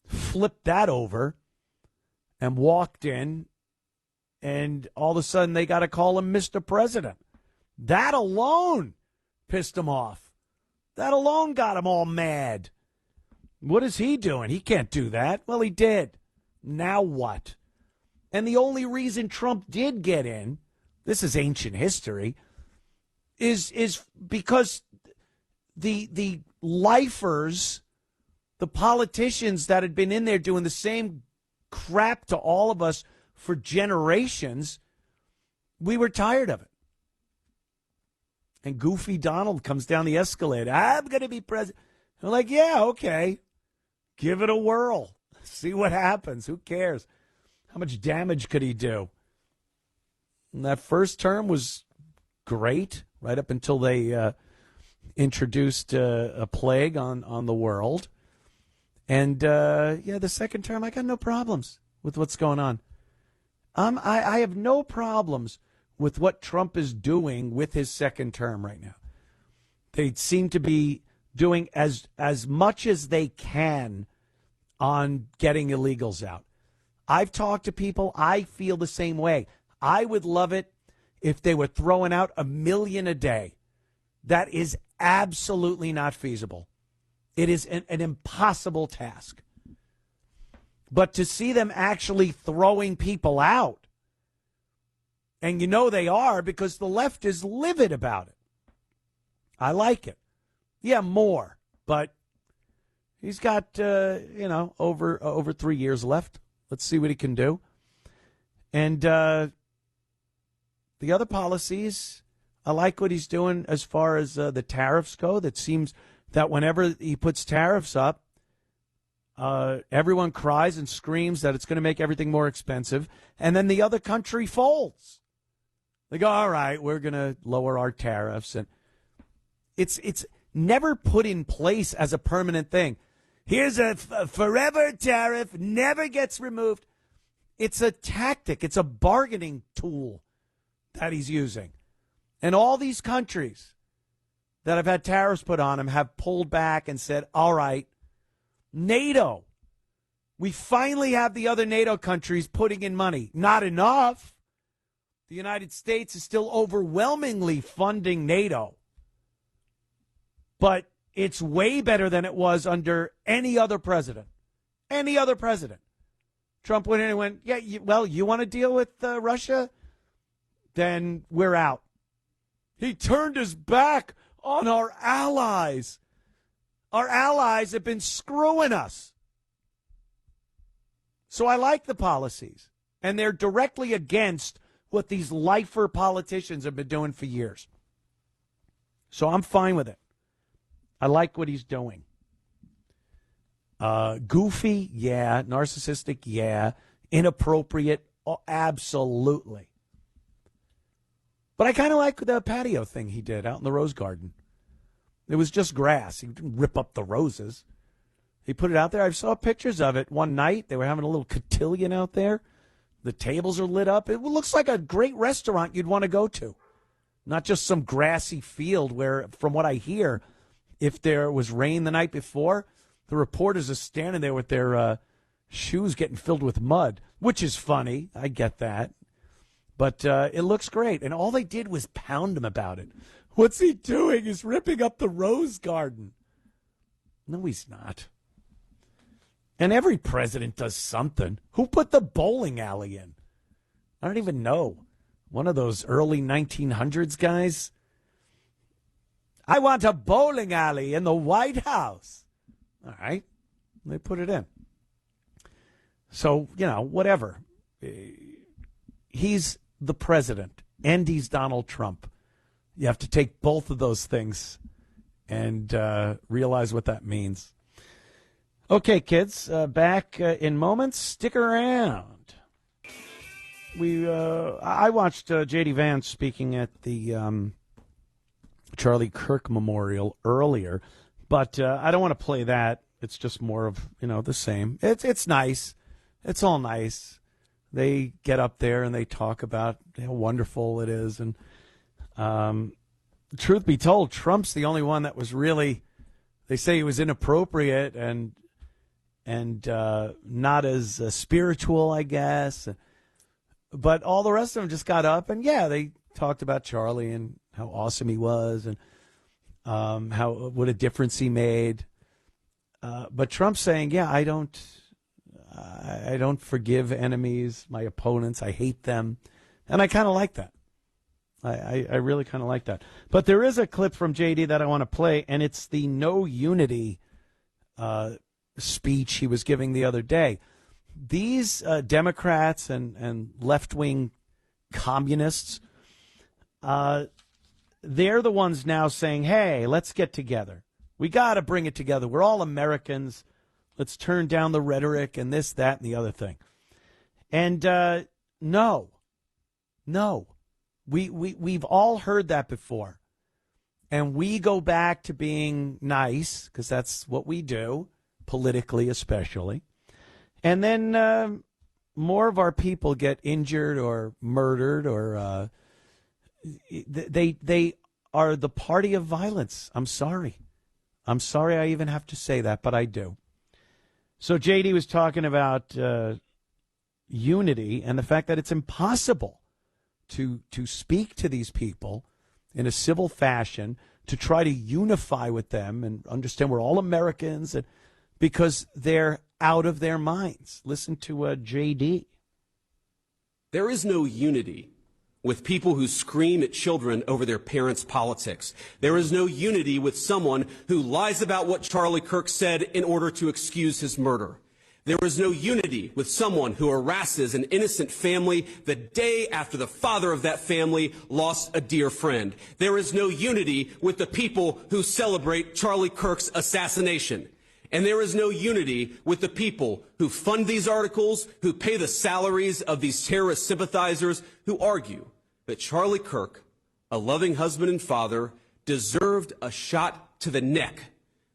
flipped that over and walked in. And all of a sudden, they got to call him Mr. President. That alone pissed him off. That alone got him all mad. What is he doing? He can't do that. Well, he did. Now what? And the only reason Trump did get in, this is ancient history, is because the lifers, the politicians that had been in there doing the same crap to all of us for generations, we were tired of it. And Goofy Donald comes down the escalator. I'm going to be president. We're like, yeah, okay. Give it a whirl. See what happens. Who cares? How much damage could he do? And that first term was great, right up until they introduced a plague on the world. And, the second term, I got no problems with what's going on. I have no problems with what Trump is doing with his second term right now. They seem to be doing as much as they can on getting illegals out. I've talked to people. I feel the same way. I would love it if they were throwing out 1 million a day. That is absolutely not feasible. It is an impossible task. But to see them actually throwing people out, and you know they are because the left is livid about it. I like it. Yeah, more. But he's got, over 3 years left. Let's see what he can do. And the other policies, I like what he's doing as far as the tariffs go. That seems that whenever he puts tariffs up, everyone cries and screams that it's going to make everything more expensive. And then the other country folds. They go, all right, we're going to lower our tariffs. And it's never put in place as a permanent thing. Here's a forever tariff, never gets removed. It's a tactic. It's a bargaining tool that he's using. And all these countries that have had tariffs put on them have pulled back and said, all right, NATO, we finally have the other NATO countries putting in money. Not enough. The United States is still overwhelmingly funding NATO. But it's way better than it was under any other president. Any other president. Trump went in and went, yeah, you want to deal with Russia? Then we're out. He turned his back on our allies. Our allies have been screwing us. So I like the policies. And they're directly against what these lifer politicians have been doing for years. So I'm fine with it. I like what he's doing. Goofy, yeah. Narcissistic, yeah. Inappropriate, absolutely. But I kind of like the patio thing he did out in the Rose Garden. It was just grass. He didn't rip up the roses. He put it out there. I saw pictures of it one night. They were having a little cotillion out there. The tables are lit up. It looks like a great restaurant you'd want to go to. Not just some grassy field where, from what I hear, if there was rain the night before, the reporters are standing there with their shoes getting filled with mud, which is funny. I get that. But it looks great. And all they did was pound him about it. What's he doing? He's ripping up the Rose Garden. No, he's not. And every president does something. Who put the bowling alley in? I don't even know. One of those early 1900s guys? I want a bowling alley in the White House. All right. They put it in. So, whatever. He's the president, and he's Donald Trump. You have to take both of those things and realize what that means. Okay, kids, back in moments. Stick around. I watched J.D. Vance speaking at the Charlie Kirk Memorial earlier, but I don't want to play that. It's just more of, the same. It's nice. It's all nice. They get up there and they talk about how wonderful it is. And truth be told, Trump's the only one that was really, they say he was inappropriate and not as spiritual, I guess. But all the rest of them just got up and, they talked about Charlie and how awesome he was and what a difference he made. But Trump's saying, I don't forgive enemies, my opponents. I hate them. And I kind of like that. I really kind of like that. But there is a clip from JD that I want to play, and it's the no unity speech he was giving the other day. These Democrats and left-wing communists, they're the ones now saying, hey, let's get together. We got to bring it together. We're all Americans. Let's turn down the rhetoric and this, that, and the other thing. And no. We've all heard that before. And we go back to being nice, because that's what we do, politically especially. And then more of our people get injured or murdered, or they are the party of violence. I'm sorry I even have to say that, but I do. So JD was talking about unity and the fact that it's impossible to speak to these people in a civil fashion, to try to unify with them and understand we're all Americans, and because they're out of their minds. Listen to JD. There is no unity with people who scream at children over their parents' politics. There is no unity with someone who lies about what Charlie Kirk said in order to excuse his murder. There is no unity with someone who harasses an innocent family the day after the father of that family lost a dear friend. There is no unity with the people who celebrate Charlie Kirk's assassination. And there is no unity with the people who fund these articles, who pay the salaries of these terrorist sympathizers, who argue that Charlie Kirk, a loving husband and father, deserved a shot to the neck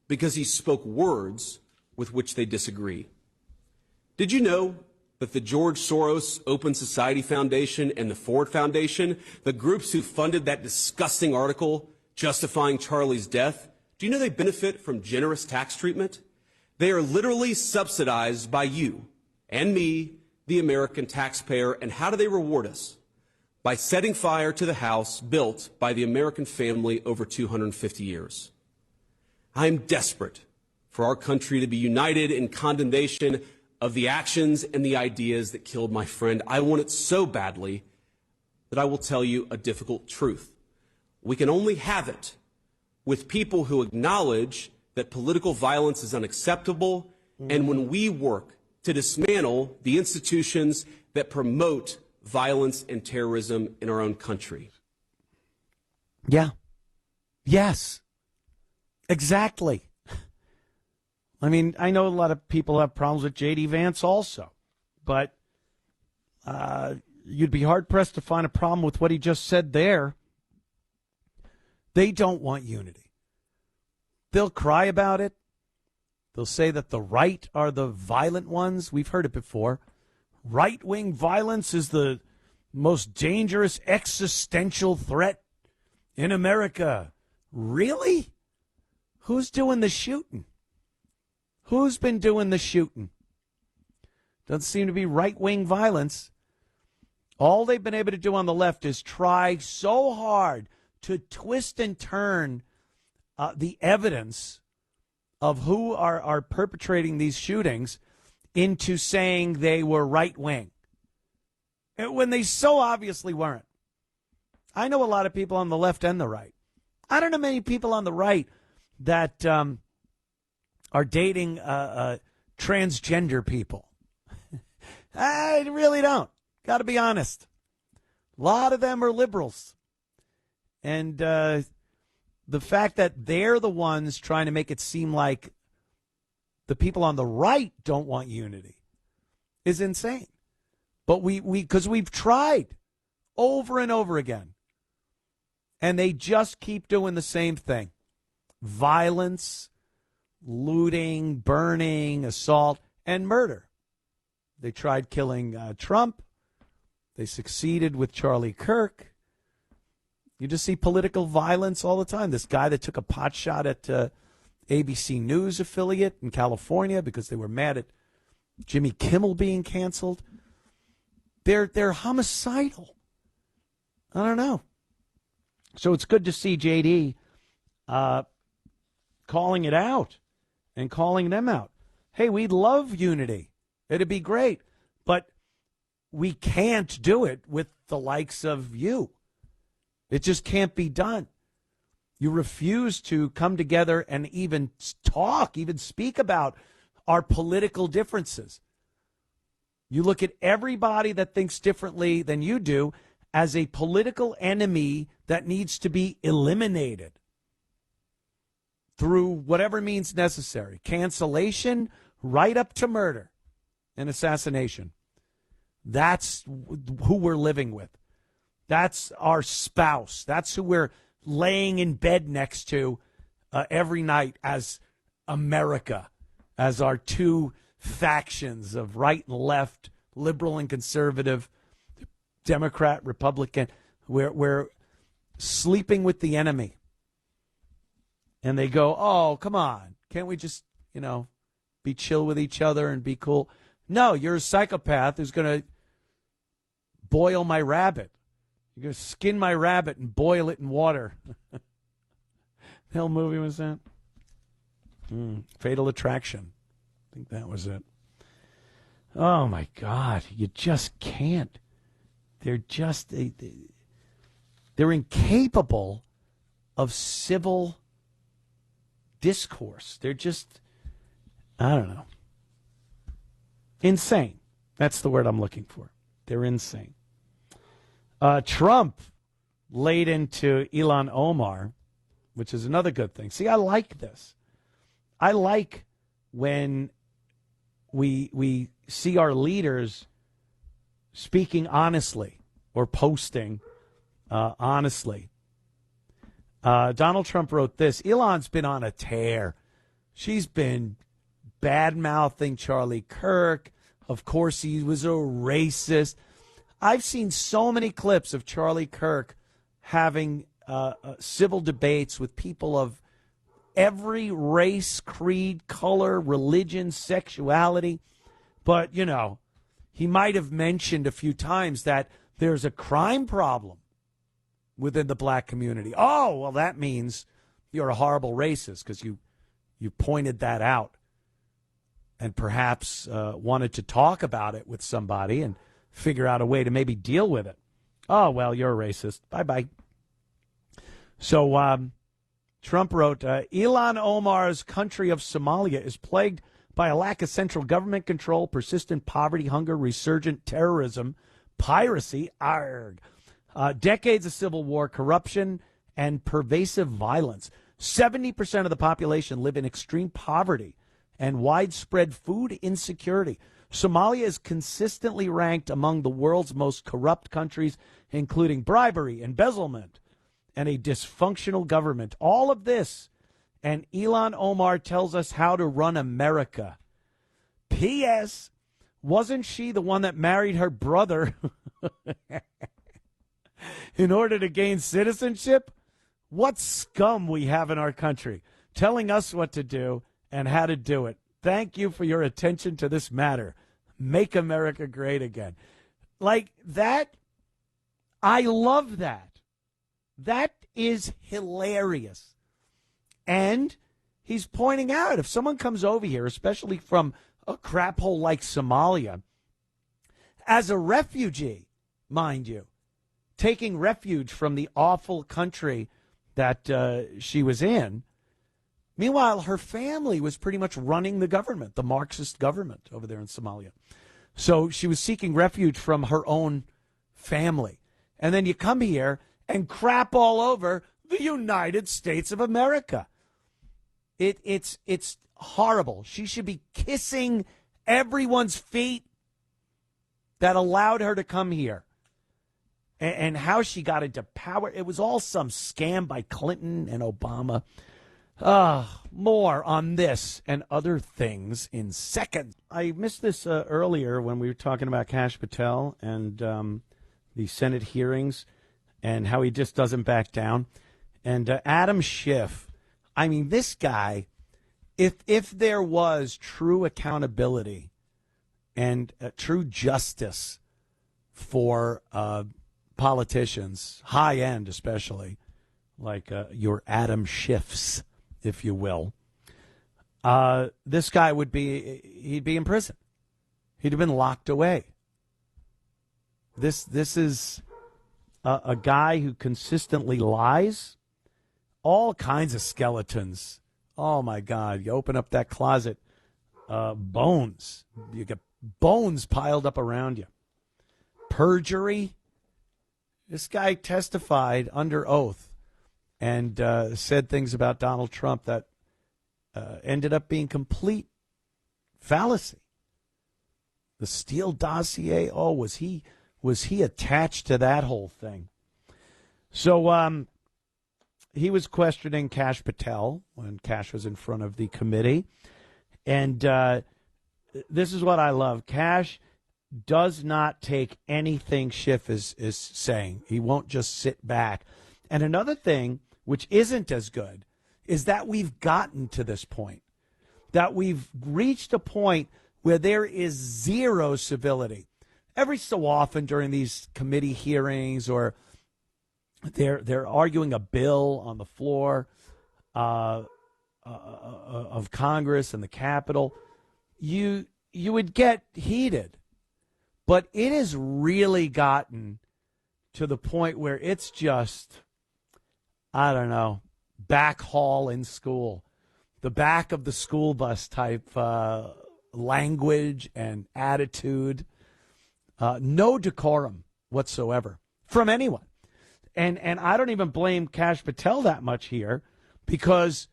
because he spoke words with which they disagree. Did you know that the George Soros Open Society Foundation and the Ford Foundation, the groups who funded that disgusting article justifying Charlie's death, do you know they benefit from generous tax treatment? They are literally subsidized by you and me, the American taxpayer. And how do they reward us? By setting fire to the house built by the American family over 250 years. I am desperate for our country to be united in condemnation of the actions and the ideas that killed my friend. I want it so badly that I will tell you a difficult truth. We can only have it with people who acknowledge that political violence is unacceptable, and when we work to dismantle the institutions that promote violence and terrorism in our own country. Yeah. Yes. Exactly. I mean, I know a lot of people have problems with J.D. Vance also, but you'd be hard-pressed to find a problem with what he just said there. They don't want unity. They'll cry about it. They'll say that the right are the violent ones. We've heard it before. Right-wing violence is the most dangerous existential threat in America. Really? Who's doing the shooting? Who's been doing the shooting? Doesn't seem to be right-wing violence. All they've been able to do on the left is try so hard to twist and turn the evidence of who are perpetrating these shootings into saying they were right-wing, when they so obviously weren't. I know a lot of people on the left and the right. I don't know many people on the right that are dating transgender people. I really don't. Got to be honest. A lot of them are liberals. And the fact that they're the ones trying to make it seem like the people on the right don't want unity is insane. But because we've tried over and over again, and they just keep doing the same thing. Violence, looting, burning, assault, and murder. They tried killing Trump. They succeeded with Charlie Kirk. You just see political violence all the time. This guy that took a pot shot at ABC News affiliate in California because they were mad at Jimmy Kimmel being canceled. They're homicidal. I don't know. So it's good to see JD calling it out and calling them out. Hey, we'd love unity. It'd be great. But we can't do it with the likes of you. It just can't be done. You refuse to come together and even talk, even speak about our political differences. You look at everybody that thinks differently than you do as a political enemy that needs to be eliminated through whatever means necessary. Cancellation, right up to murder and assassination. That's who we're living with. That's our spouse. That's who we're laying in bed next to every night as America, as our two factions of right and left, liberal and conservative, Democrat, Republican. We're sleeping with the enemy. And they go, oh, come on. Can't we just, be chill with each other and be cool? No, you're a psychopath who's going to boil my rabbit. You're going to skin my rabbit and boil it in water. The hell movie was that? Fatal Attraction. I think that was it. Oh, my God. You just can't. They're just, they're incapable of civil discourse. They're just, I don't know. Insane. That's the word I'm looking for. They're insane. Trump laid into Elon Omar, which is another good thing. See, I like this. I like when we see our leaders speaking honestly or posting honestly. Donald Trump wrote this. Elon's been on a tear. She's been bad-mouthing Charlie Kirk. Of course, he was a racist. I've seen so many clips of Charlie Kirk having civil debates with people of every race, creed, color, religion, sexuality. But, he might have mentioned a few times that there's a crime problem within the black community. Oh, well, that means you're a horrible racist because you pointed that out and perhaps wanted to talk about it with somebody and figure out a way to maybe deal with it. Oh, well, you're a racist. Bye-bye. So Trump wrote, Ilhan Omar's country of Somalia is plagued by a lack of central government control, persistent poverty, hunger, resurgent terrorism, piracy, decades of civil war, corruption, and pervasive violence. 70% of the population live in extreme poverty and widespread food insecurity. Somalia is consistently ranked among the world's most corrupt countries, including bribery, embezzlement, and a dysfunctional government. All of this, and Ilhan Omar tells us how to run America. P.S. Wasn't she the one that married her brother in order to gain citizenship? What scum we have in our country, telling us what to do and how to do it. Thank you for your attention to this matter. Make America great again. Like that, I love that. That is hilarious. And he's pointing out, if someone comes over here, especially from a crap hole like Somalia, as a refugee, mind you, taking refuge from the awful country that she was in, meanwhile, her family was pretty much running the government, the Marxist government over there in Somalia. So she was seeking refuge from her own family. And then you come here and crap all over the United States of America. It's horrible. She should be kissing everyone's feet that allowed her to come here. And how she got into power. It was all some scam by Clinton and Obama. More on this and other things in seconds. I missed this earlier when we were talking about Kash Patel and the Senate hearings and how he just doesn't back down. And Adam Schiff, I mean, this guy, if there was true accountability and true justice for politicians, high end especially, like your Adam Schiffs, if you will, this guy he'd be in prison. He'd have been locked away. This is a guy who consistently lies. All kinds of skeletons. Oh, my God. You open up that closet, bones. You get bones piled up around you. Perjury. This guy testified under oath and said things about Donald Trump that ended up being complete fallacy. The Steele dossier, was he attached to that whole thing? So he was questioning Kash Patel when Kash was in front of the committee. And this is what I love. Kash does not take anything Schiff is saying. He won't just sit back. And another thing, which isn't as good, is that we've gotten to this point, that we've reached a point where there is zero civility. Every so often during these committee hearings, or they're arguing a bill on the floor of Congress and the Capitol, you would get heated. But it has really gotten to the point where it's just, I don't know, back hall in school, the back of the school bus type language and attitude, no decorum whatsoever from anyone. And I don't even blame Kash Patel that much here, because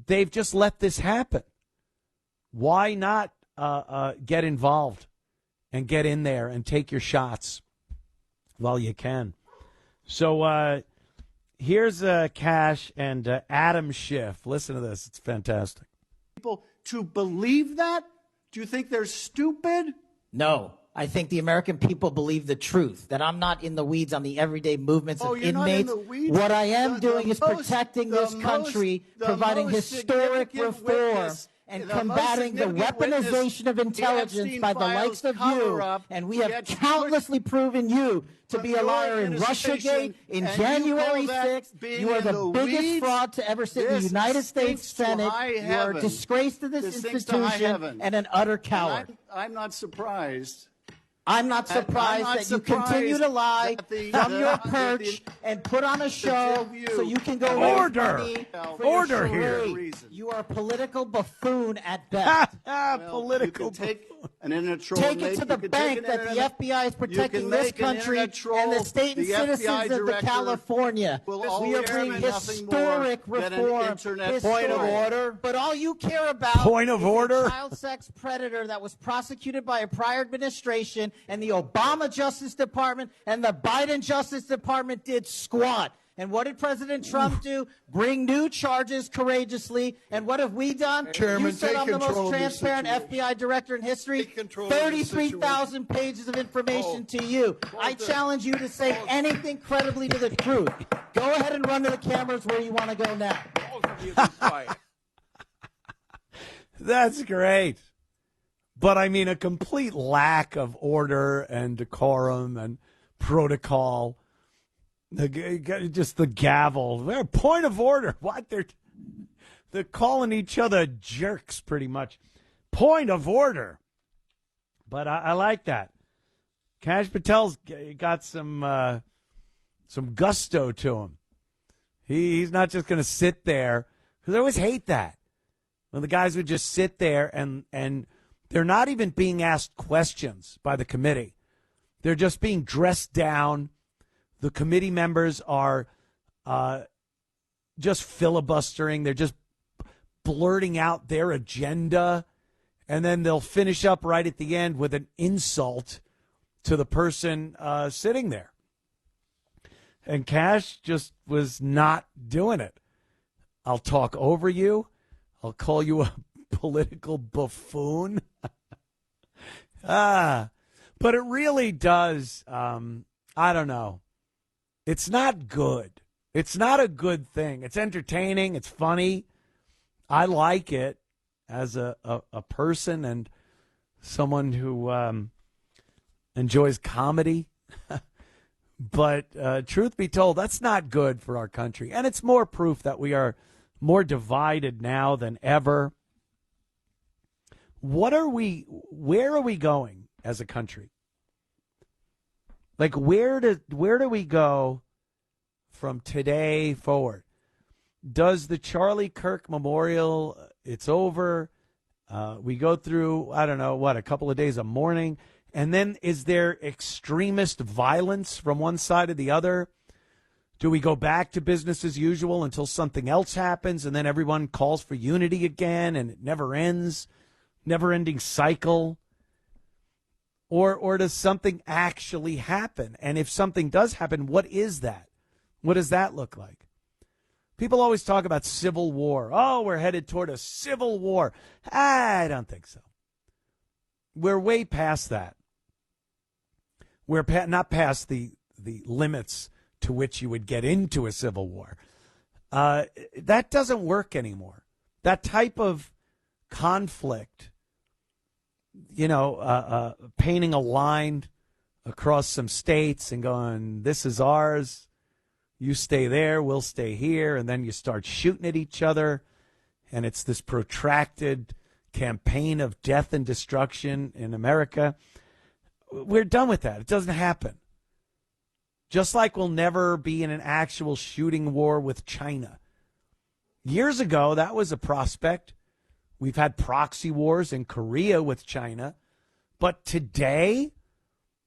they've just let this happen. Why not get involved and get in there and take your shots while you can? So here's Kash and Adam Schiff. Listen to this. It's fantastic. People to believe that? Do you think they're stupid? No. I think the American people believe the truth, that I'm not in the weeds on the everyday movements of you're inmates. Not in the weeds. What I am doing is protecting this country, providing historic reform, and combating the weaponization of intelligence by the likes of you. And we have countlessly proven you to be a liar in Russiagate, in January 6th. You are the biggest fraud to ever sit in the United States Senate. You are a disgrace to this institution and an utter coward. I'm not surprised. I'm not surprised that you continue to lie from your perch and put on a show so you can go order here. You are a political buffoon at best. Political take it to the bank that the FBI is protecting this country and the state and citizens of the California. We are bringing historic reform. Point of order. But all you care about Point of order. is a child sex predator that was prosecuted by a prior administration, and the Obama Justice Department and the Biden Justice Department did squat. And what did President Trump do? Bring new charges courageously. And what have we done? Chairman, you said I'm the most transparent FBI director in history. 33,000 pages of information to you. I challenge you to say anything credibly to the truth. Go ahead and run to the cameras where you want to go now. That's great. But, I mean, a complete lack of order and decorum and protocol. Just the gavel. Point of order. What? They're calling each other jerks, pretty much. Point of order. But I like that. Kash Patel's got some gusto to him. He's not just going to sit there. Because I always hate that. When the guys would just sit there and they're not even being asked questions by the committee. They're just being dressed down. The committee members are just filibustering. They're just blurting out their agenda. And then they'll finish up right at the end with an insult to the person sitting there. And Kash just was not doing it. I'll talk over you. I'll call you a political buffoon. But it really does, I don't know. It's not good. It's not a good thing. It's entertaining. It's funny. I like it as a person and someone who enjoys comedy. But truth be told, that's not good for our country. And it's more proof that we are more divided now than ever. Where are we going as a country? Like, where do we go from today forward? Does the Charlie Kirk Memorial, it's over. We go through, I don't know, a couple of days of mourning. And then is there extremist violence from one side or the other? Do we go back to business as usual until something else happens and then everyone calls for unity again and it never ends? Never-ending cycle? Or does something actually happen? And if something does happen, what is that? What does that look like? People always talk about civil war. Oh, we're headed toward a civil war. I don't think so. We're way past that. We're not past the limits to which you would get into a civil war. That doesn't work anymore. That type of conflict, painting a line across some states and going, this is ours, you stay there, we'll stay here, and then you start shooting at each other, and it's this protracted campaign of death and destruction in America. We're done with that. It doesn't happen. Just like we'll never be in an actual shooting war with China. Years ago, that was a prospect. We've had proxy wars in Korea with China. But today,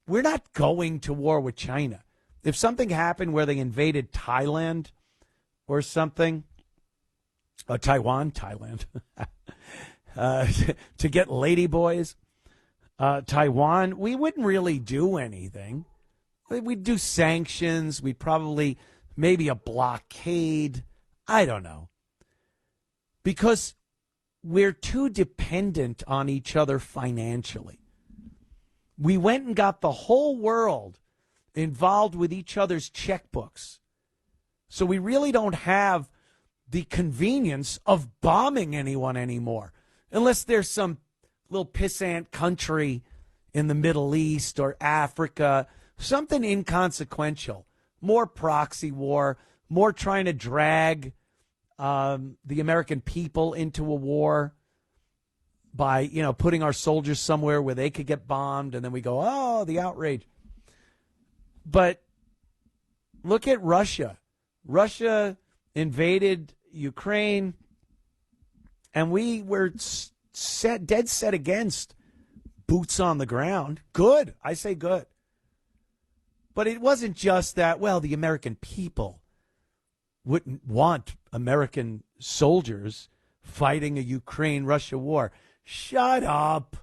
we're not going to war with China. If something happened where they invaded Thailand or something, Thailand, to get ladyboys, Taiwan, we wouldn't really do anything. We'd do sanctions. We'd probably maybe a blockade. I don't know. Because we're too dependent on each other financially. We went and got the whole world involved with each other's checkbooks. So we really don't have the convenience of bombing anyone anymore, unless there's some little pissant country in the Middle East or Africa, something inconsequential, more proxy war, more trying to drag the American people into a war by, putting our soldiers somewhere where they could get bombed, and then we go, oh, the outrage. But look at Russia. Russia invaded Ukraine, and we were dead set against boots on the ground. Good. I say good. But it wasn't just that, the American people wouldn't want American soldiers fighting a Ukraine-Russia war. Shut up.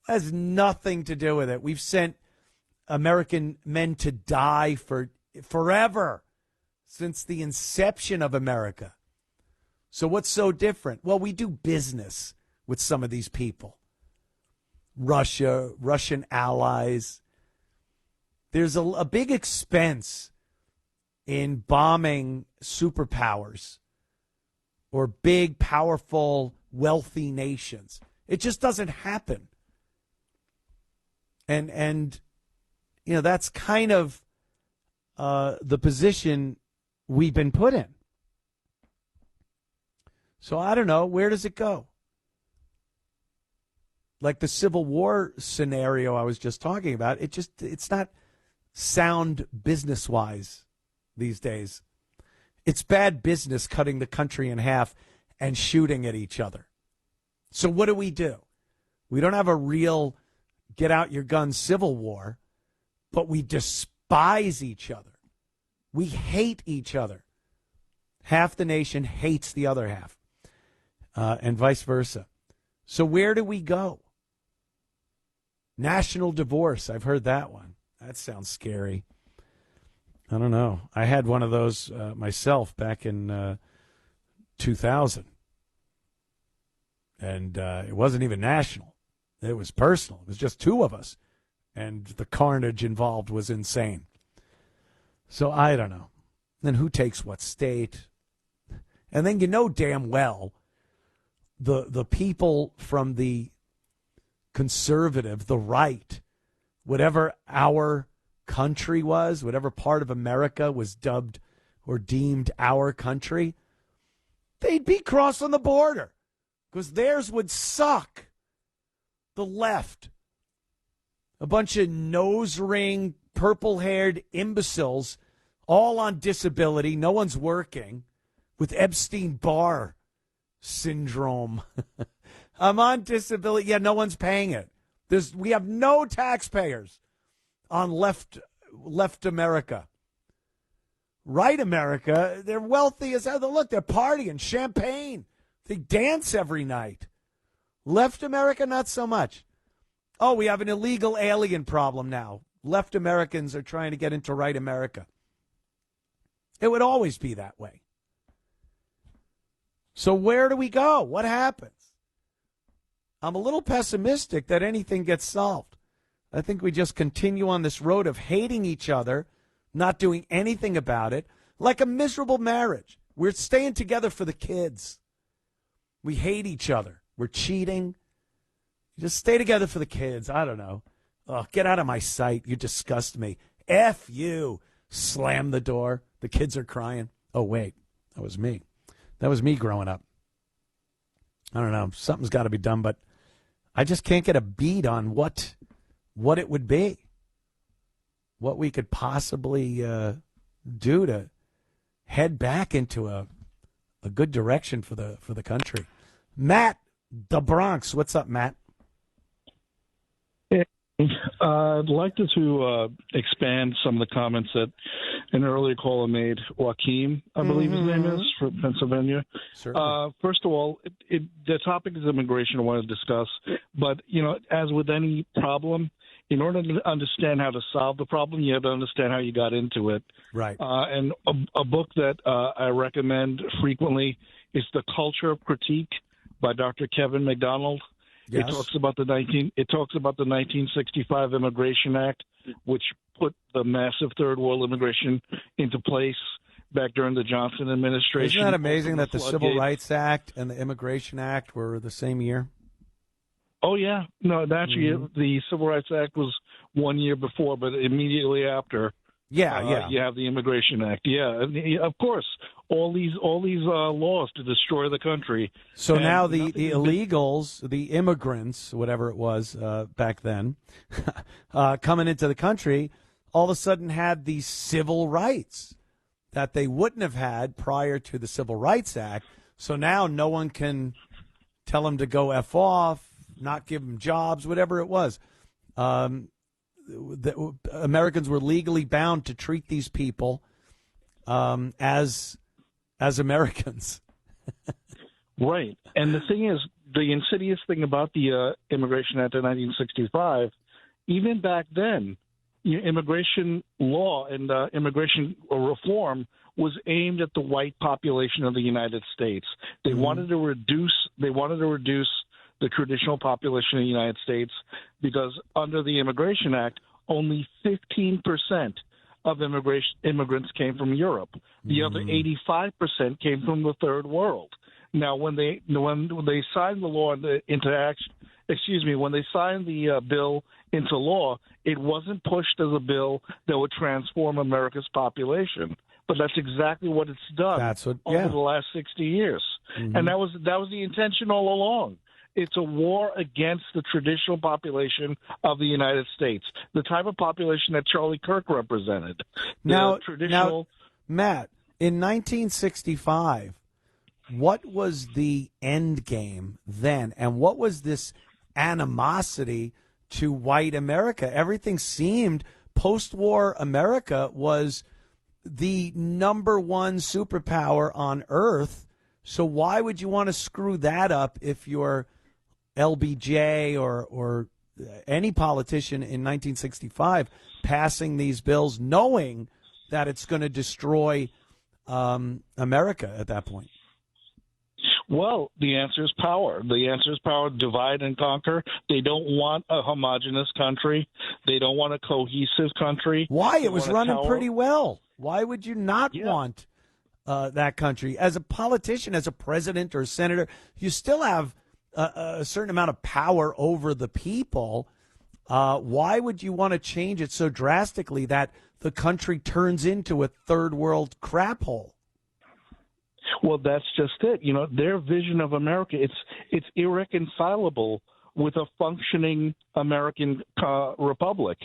That has nothing to do with it. We've sent American men to die forever since the inception of America. So what's so different? Well, we do business with some of these people. Russia, Russian allies. There's a big expense in bombing superpowers or big, powerful, wealthy nations. It just doesn't happen. And that's kind of the position we've been put in. So I don't know, where does it go? Like the Civil War scenario I was just talking about, it's not sound business-wise these days. It's bad business cutting the country in half and shooting at each other. So what do? We don't have a real get-out-your-gun civil war, but we despise each other. We hate each other. Half the nation hates the other half, and vice versa. So where do we go? National divorce. I've heard that one. That sounds scary. I don't know. I had one of those myself back in 2000. And it wasn't even national. It was personal. It was just two of us. And the carnage involved was insane. So I don't know. Then who takes what state? And then damn well the people from the conservative, the right, whatever our country was, whatever part of America was dubbed or deemed our country, they'd be crossing the border because theirs would suck. The left, a bunch of nose ring, purple-haired imbeciles, all on disability, no one's working, with Epstein-Barr syndrome. I'm on disability. Yeah, no one's paying it. We have no taxpayers on left America. Right America, they're wealthy as hell. Look, they're partying, champagne. They dance every night. Left America, not so much. Oh, we have an illegal alien problem now. Left Americans are trying to get into right America. It would always be that way. So where do we go? What happens? I'm a little pessimistic that anything gets solved. I think we just continue on this road of hating each other, not doing anything about it, like a miserable marriage. We're staying together for the kids. We hate each other. We're cheating. Just stay together for the kids. I don't know. Oh, get out of my sight. You disgust me. F you. Slam the door. The kids are crying. Oh, wait. That was me. That was me growing up. I don't know. Something's got to be done, but I just can't get a beat on what it would be. What we could possibly do to head back into a good direction for the country. Matt, the Bronx. What's up, Matt? I'd like to expand some of the comments that an earlier caller made. Joaquin, I believe his name is, from Pennsylvania. First of all, the topic is immigration I want to discuss. But, as with any problem, in order to understand how to solve the problem, you have to understand how you got into it. Right. And a book that I recommend frequently is The Culture of Critique by Dr. Kevin MacDonald. Yes. It talks about the 1965 Immigration Act, which put the massive third world immigration into place back during the Johnson administration. Isn't that amazing that the Civil Rights Act and the Immigration Act were the same year? Oh, yeah. No, actually, the Civil Rights Act was 1 year before, but immediately after. You have the Immigration Act. Yeah, of course. All these laws to destroy the country. So now the illegals, the immigrants, whatever it was back then, coming into the country, all of a sudden had these civil rights that they wouldn't have had prior to the Civil Rights Act. So now no one can tell them to go F off, not give them jobs, whatever it was. The Americans were legally bound to treat these people as Americans. Right. And the thing is, the insidious thing about the Immigration Act of 1965, even back then, immigration law and immigration reform was aimed at the white population of the United States. They wanted to reduce the traditional population of the United States because under the Immigration Act, only 15% of immigrants came from Europe. The other 85% came from the third world. Now, when they signed the law when they signed the bill into law, it wasn't pushed as a bill that would transform America's population. But that's exactly what it's done over the last 60 years. And that was the intention all along. It's a war against the traditional population of the United States, the type of population that Charlie Kirk represented. Now, Matt, in 1965, what was the end game then? And what was this animosity to white America? Everything seemed post-war America was the number one superpower on earth. So why would you want to screw that up if you're LBJ or any politician in 1965 passing these bills knowing that it's going to destroy America at that point? Well, the answer is power. The answer is power, divide and conquer. They don't want a homogenous country. They don't want a cohesive country. Why? It was running pretty well. Why would you not want that country? As a politician, as a president or a senator, you still have a certain amount of power over the people. Why would you want to change it so drastically that the country turns into a third world crap hole? Well, that's just it. Their vision of America, it's irreconcilable with a functioning American republic.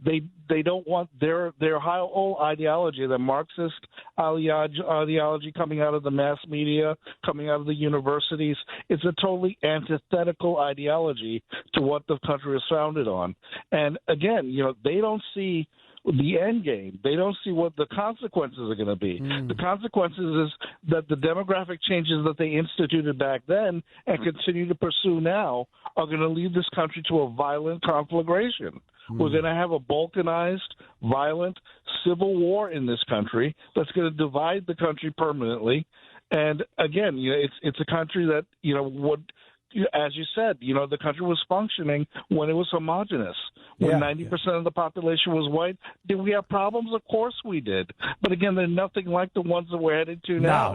They don't want their whole ideology, the Marxist ideology coming out of the mass media, coming out of the universities. It's a totally antithetical ideology to what the country is founded on. And again, they don't see the end game. They don't see what the consequences are going to be. The consequences is that the demographic changes that they instituted back then and continue to pursue now are going to lead this country to a violent conflagration. We're going to have a balkanized, violent, civil war in this country that's going to divide the country permanently. And again, it's a country that, as you said, the country was functioning when it was homogenous. When 90% of the population was white, did we have problems? Of course we did. But again, they're nothing like the ones that we're headed to now.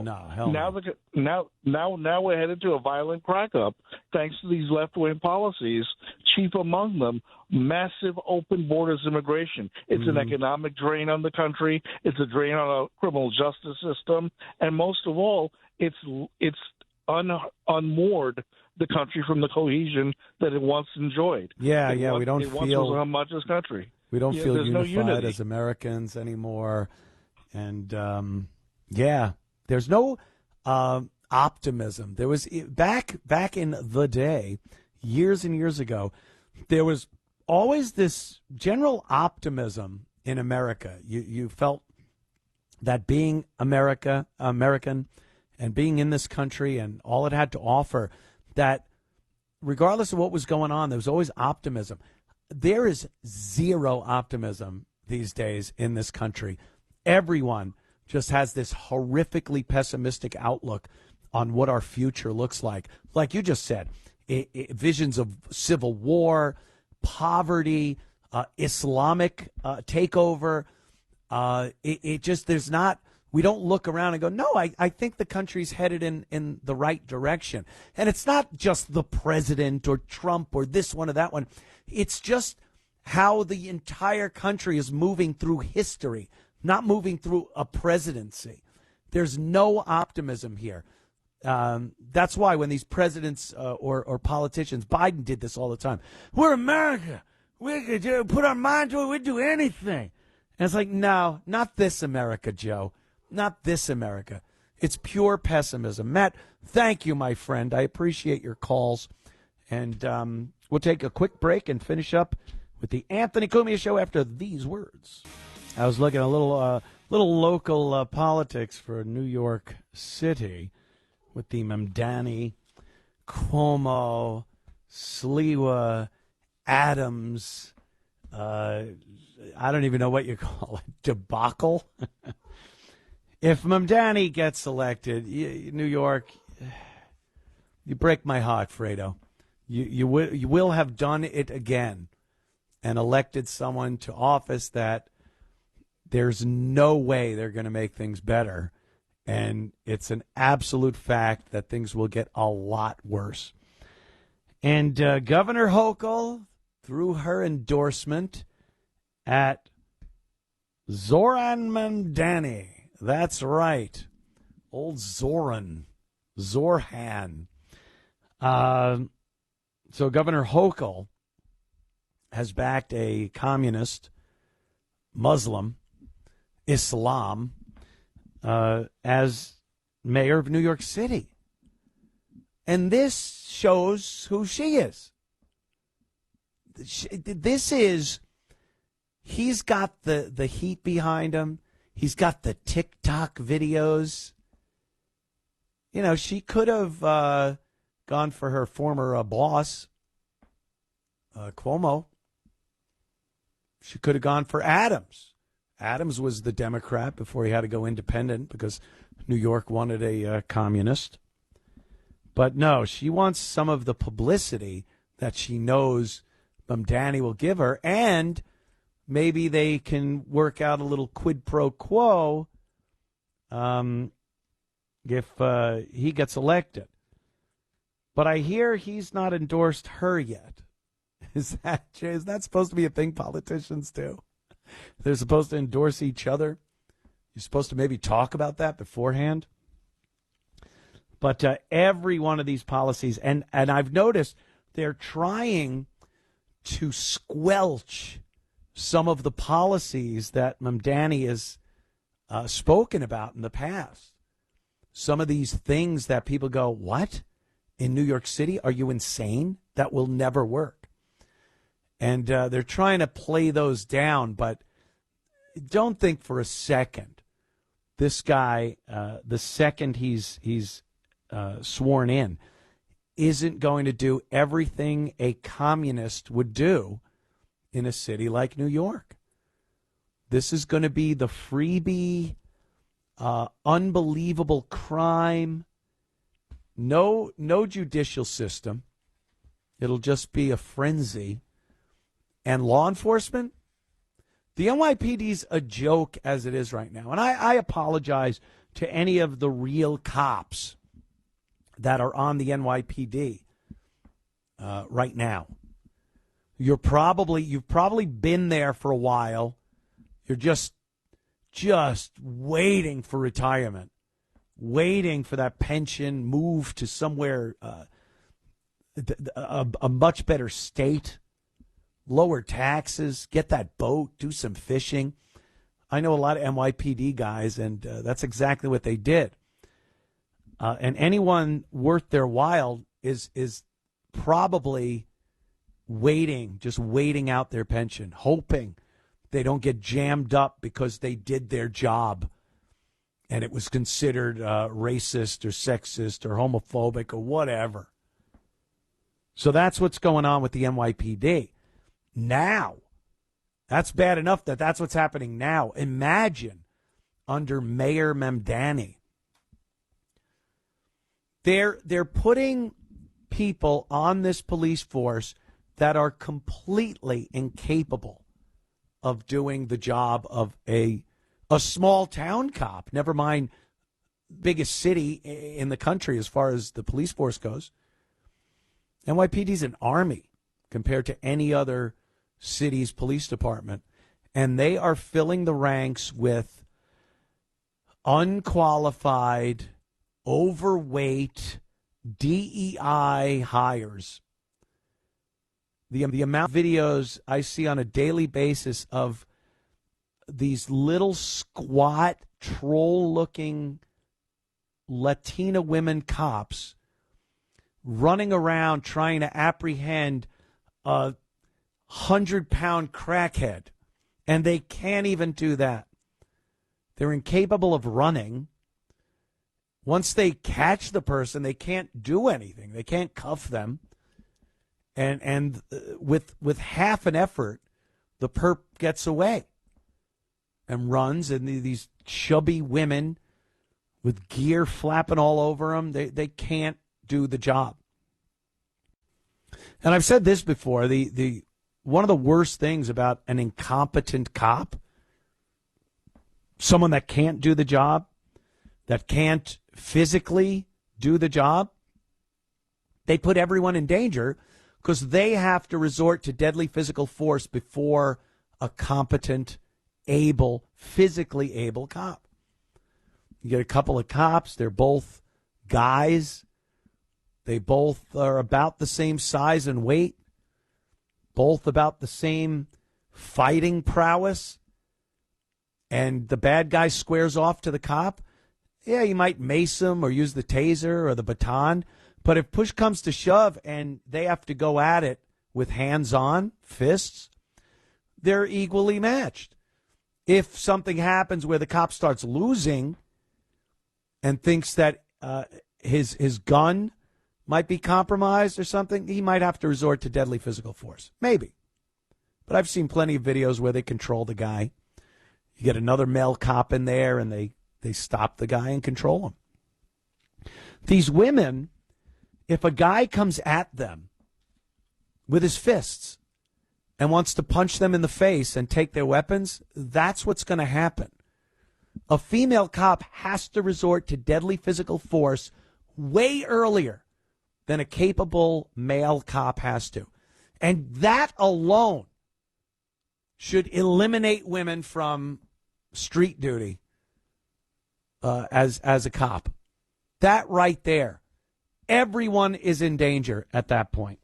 Now we're headed to a violent crack-up thanks to these left-wing policies, chief among them, massive open borders immigration. It's an economic drain on the country. It's a drain on our criminal justice system. And most of all, it's unmoored the country from the cohesion that it once enjoyed. We don't feel feel a homogeneous country. We don't feel unified no as Americans anymore, and there's no optimism. There was back in the day, years and years ago, there was always this general optimism in America. You felt that being American, and being in this country and all it had to offer, that regardless of what was going on, there was always optimism. There is zero optimism these days in this country. Everyone just has this horrifically pessimistic outlook on what our future looks like. Like you just said, visions of civil war, poverty, Islamic takeover. We don't look around and go, no, I think the country's headed in the right direction. And it's not just the president or Trump or this one or that one. It's just how the entire country is moving through history, not moving through a presidency. There's no optimism here. That's why when these presidents or politicians, Biden did this all the time. We're America. We could put our mind to it. We'd do anything. And it's like, no, not this America, Joe. Not this America. It's pure pessimism. Matt, thank you, my friend. I appreciate your calls. And we'll take a quick break and finish up with the Anthony Cumia Show after these words. I was looking at a little local politics for New York City with the Mamdani, Cuomo, Sliwa, Adams, I don't even know what you call it, debacle. If Mamdani gets elected, New York, you break my heart, Fredo. You will have done it again and elected someone to office that there's no way they're going to make things better. And it's an absolute fact that things will get a lot worse. And Governor Hochul, through her endorsement at Zoran Mamdani. That's right. Old Zorhan. So Governor Hochul has backed a communist, Muslim, Islam, as mayor of New York City. And this shows who she is. He's got the heat behind him. He's got the TikTok videos. You know, she could have gone for her former boss, Cuomo. She could have gone for Adams. Adams was the Democrat before he had to go independent because New York wanted a communist. But no, she wants some of the publicity that she knows Mamdani will give her, and maybe they can work out a little quid pro quo if he gets elected. But I hear he's not endorsed her yet. Is that supposed to be a thing politicians do? They're supposed to endorse each other? You're supposed to maybe talk about that beforehand? But every one of these policies, and I've noticed they're trying to squelch some of the policies that Mamdani has spoken about in the past. Some of these things that people go, what? In New York City? Are you insane? That will never work. And they're trying to play those down, but don't think for a second this guy, the second he's sworn in, isn't going to do everything a communist would do in a city like New York. This is going to be the freebie, unbelievable crime. No judicial system. It'll just be a frenzy. And law enforcement, the NYPD's a joke as it is right now. And I apologize to any of the real cops that are on the NYPD right now. You've probably been there for a while. You're just waiting for retirement, waiting for that pension, move to somewhere, a much better state, lower taxes, get that boat, do some fishing. I know a lot of NYPD guys, and that's exactly what they did. And anyone worth their while is probably just waiting out their pension, hoping they don't get jammed up because they did their job and it was considered racist or sexist or homophobic or whatever. So that's what's going on with the NYPD. Now, that's bad enough that's what's happening now. Imagine under Mayor Mamdani. They're putting people on this police force that are completely incapable of doing the job of a small town cop, never mind biggest city in the country as far as the police force goes. NYPD's an army compared to any other city's police department, and they are filling the ranks with unqualified, overweight DEI hires. The amount of videos I see on a daily basis of these little squat, troll-looking Latina women cops running around trying to apprehend a 100-pound crackhead, and they can't even do that. They're incapable of running. Once they catch the person, they can't do anything. They can't cuff them. And with half an effort, the perp gets away and runs, and these chubby women with gear flapping all over them, they can't do the job. And I've said this before, the one of the worst things about an incompetent cop, someone that can't do the job, that can't physically do the job, they put everyone in danger because they have to resort to deadly physical force before a competent, physically able cop. You get a couple of cops, they're both guys. They both are about the same size and weight, both about the same fighting prowess, and the bad guy squares off to the cop. Yeah, you might mace him or use the taser or the baton, but if push comes to shove and they have to go at it with hands-on, fists, they're equally matched. If something happens where the cop starts losing and thinks that his gun might be compromised or something, he might have to resort to deadly physical force. Maybe. But I've seen plenty of videos where they control the guy. You get another male cop in there and they stop the guy and control him. These women, if a guy comes at them with his fists and wants to punch them in the face and take their weapons, that's what's going to happen. A female cop has to resort to deadly physical force way earlier than a capable male cop has to. And that alone should eliminate women from street duty as a cop. That right there. Everyone is in danger at that point.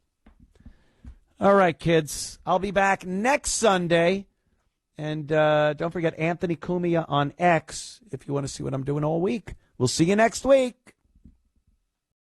All right, kids. I'll be back next Sunday. And don't forget Anthony Cumia on X if you want to see what I'm doing all week. We'll see you next week.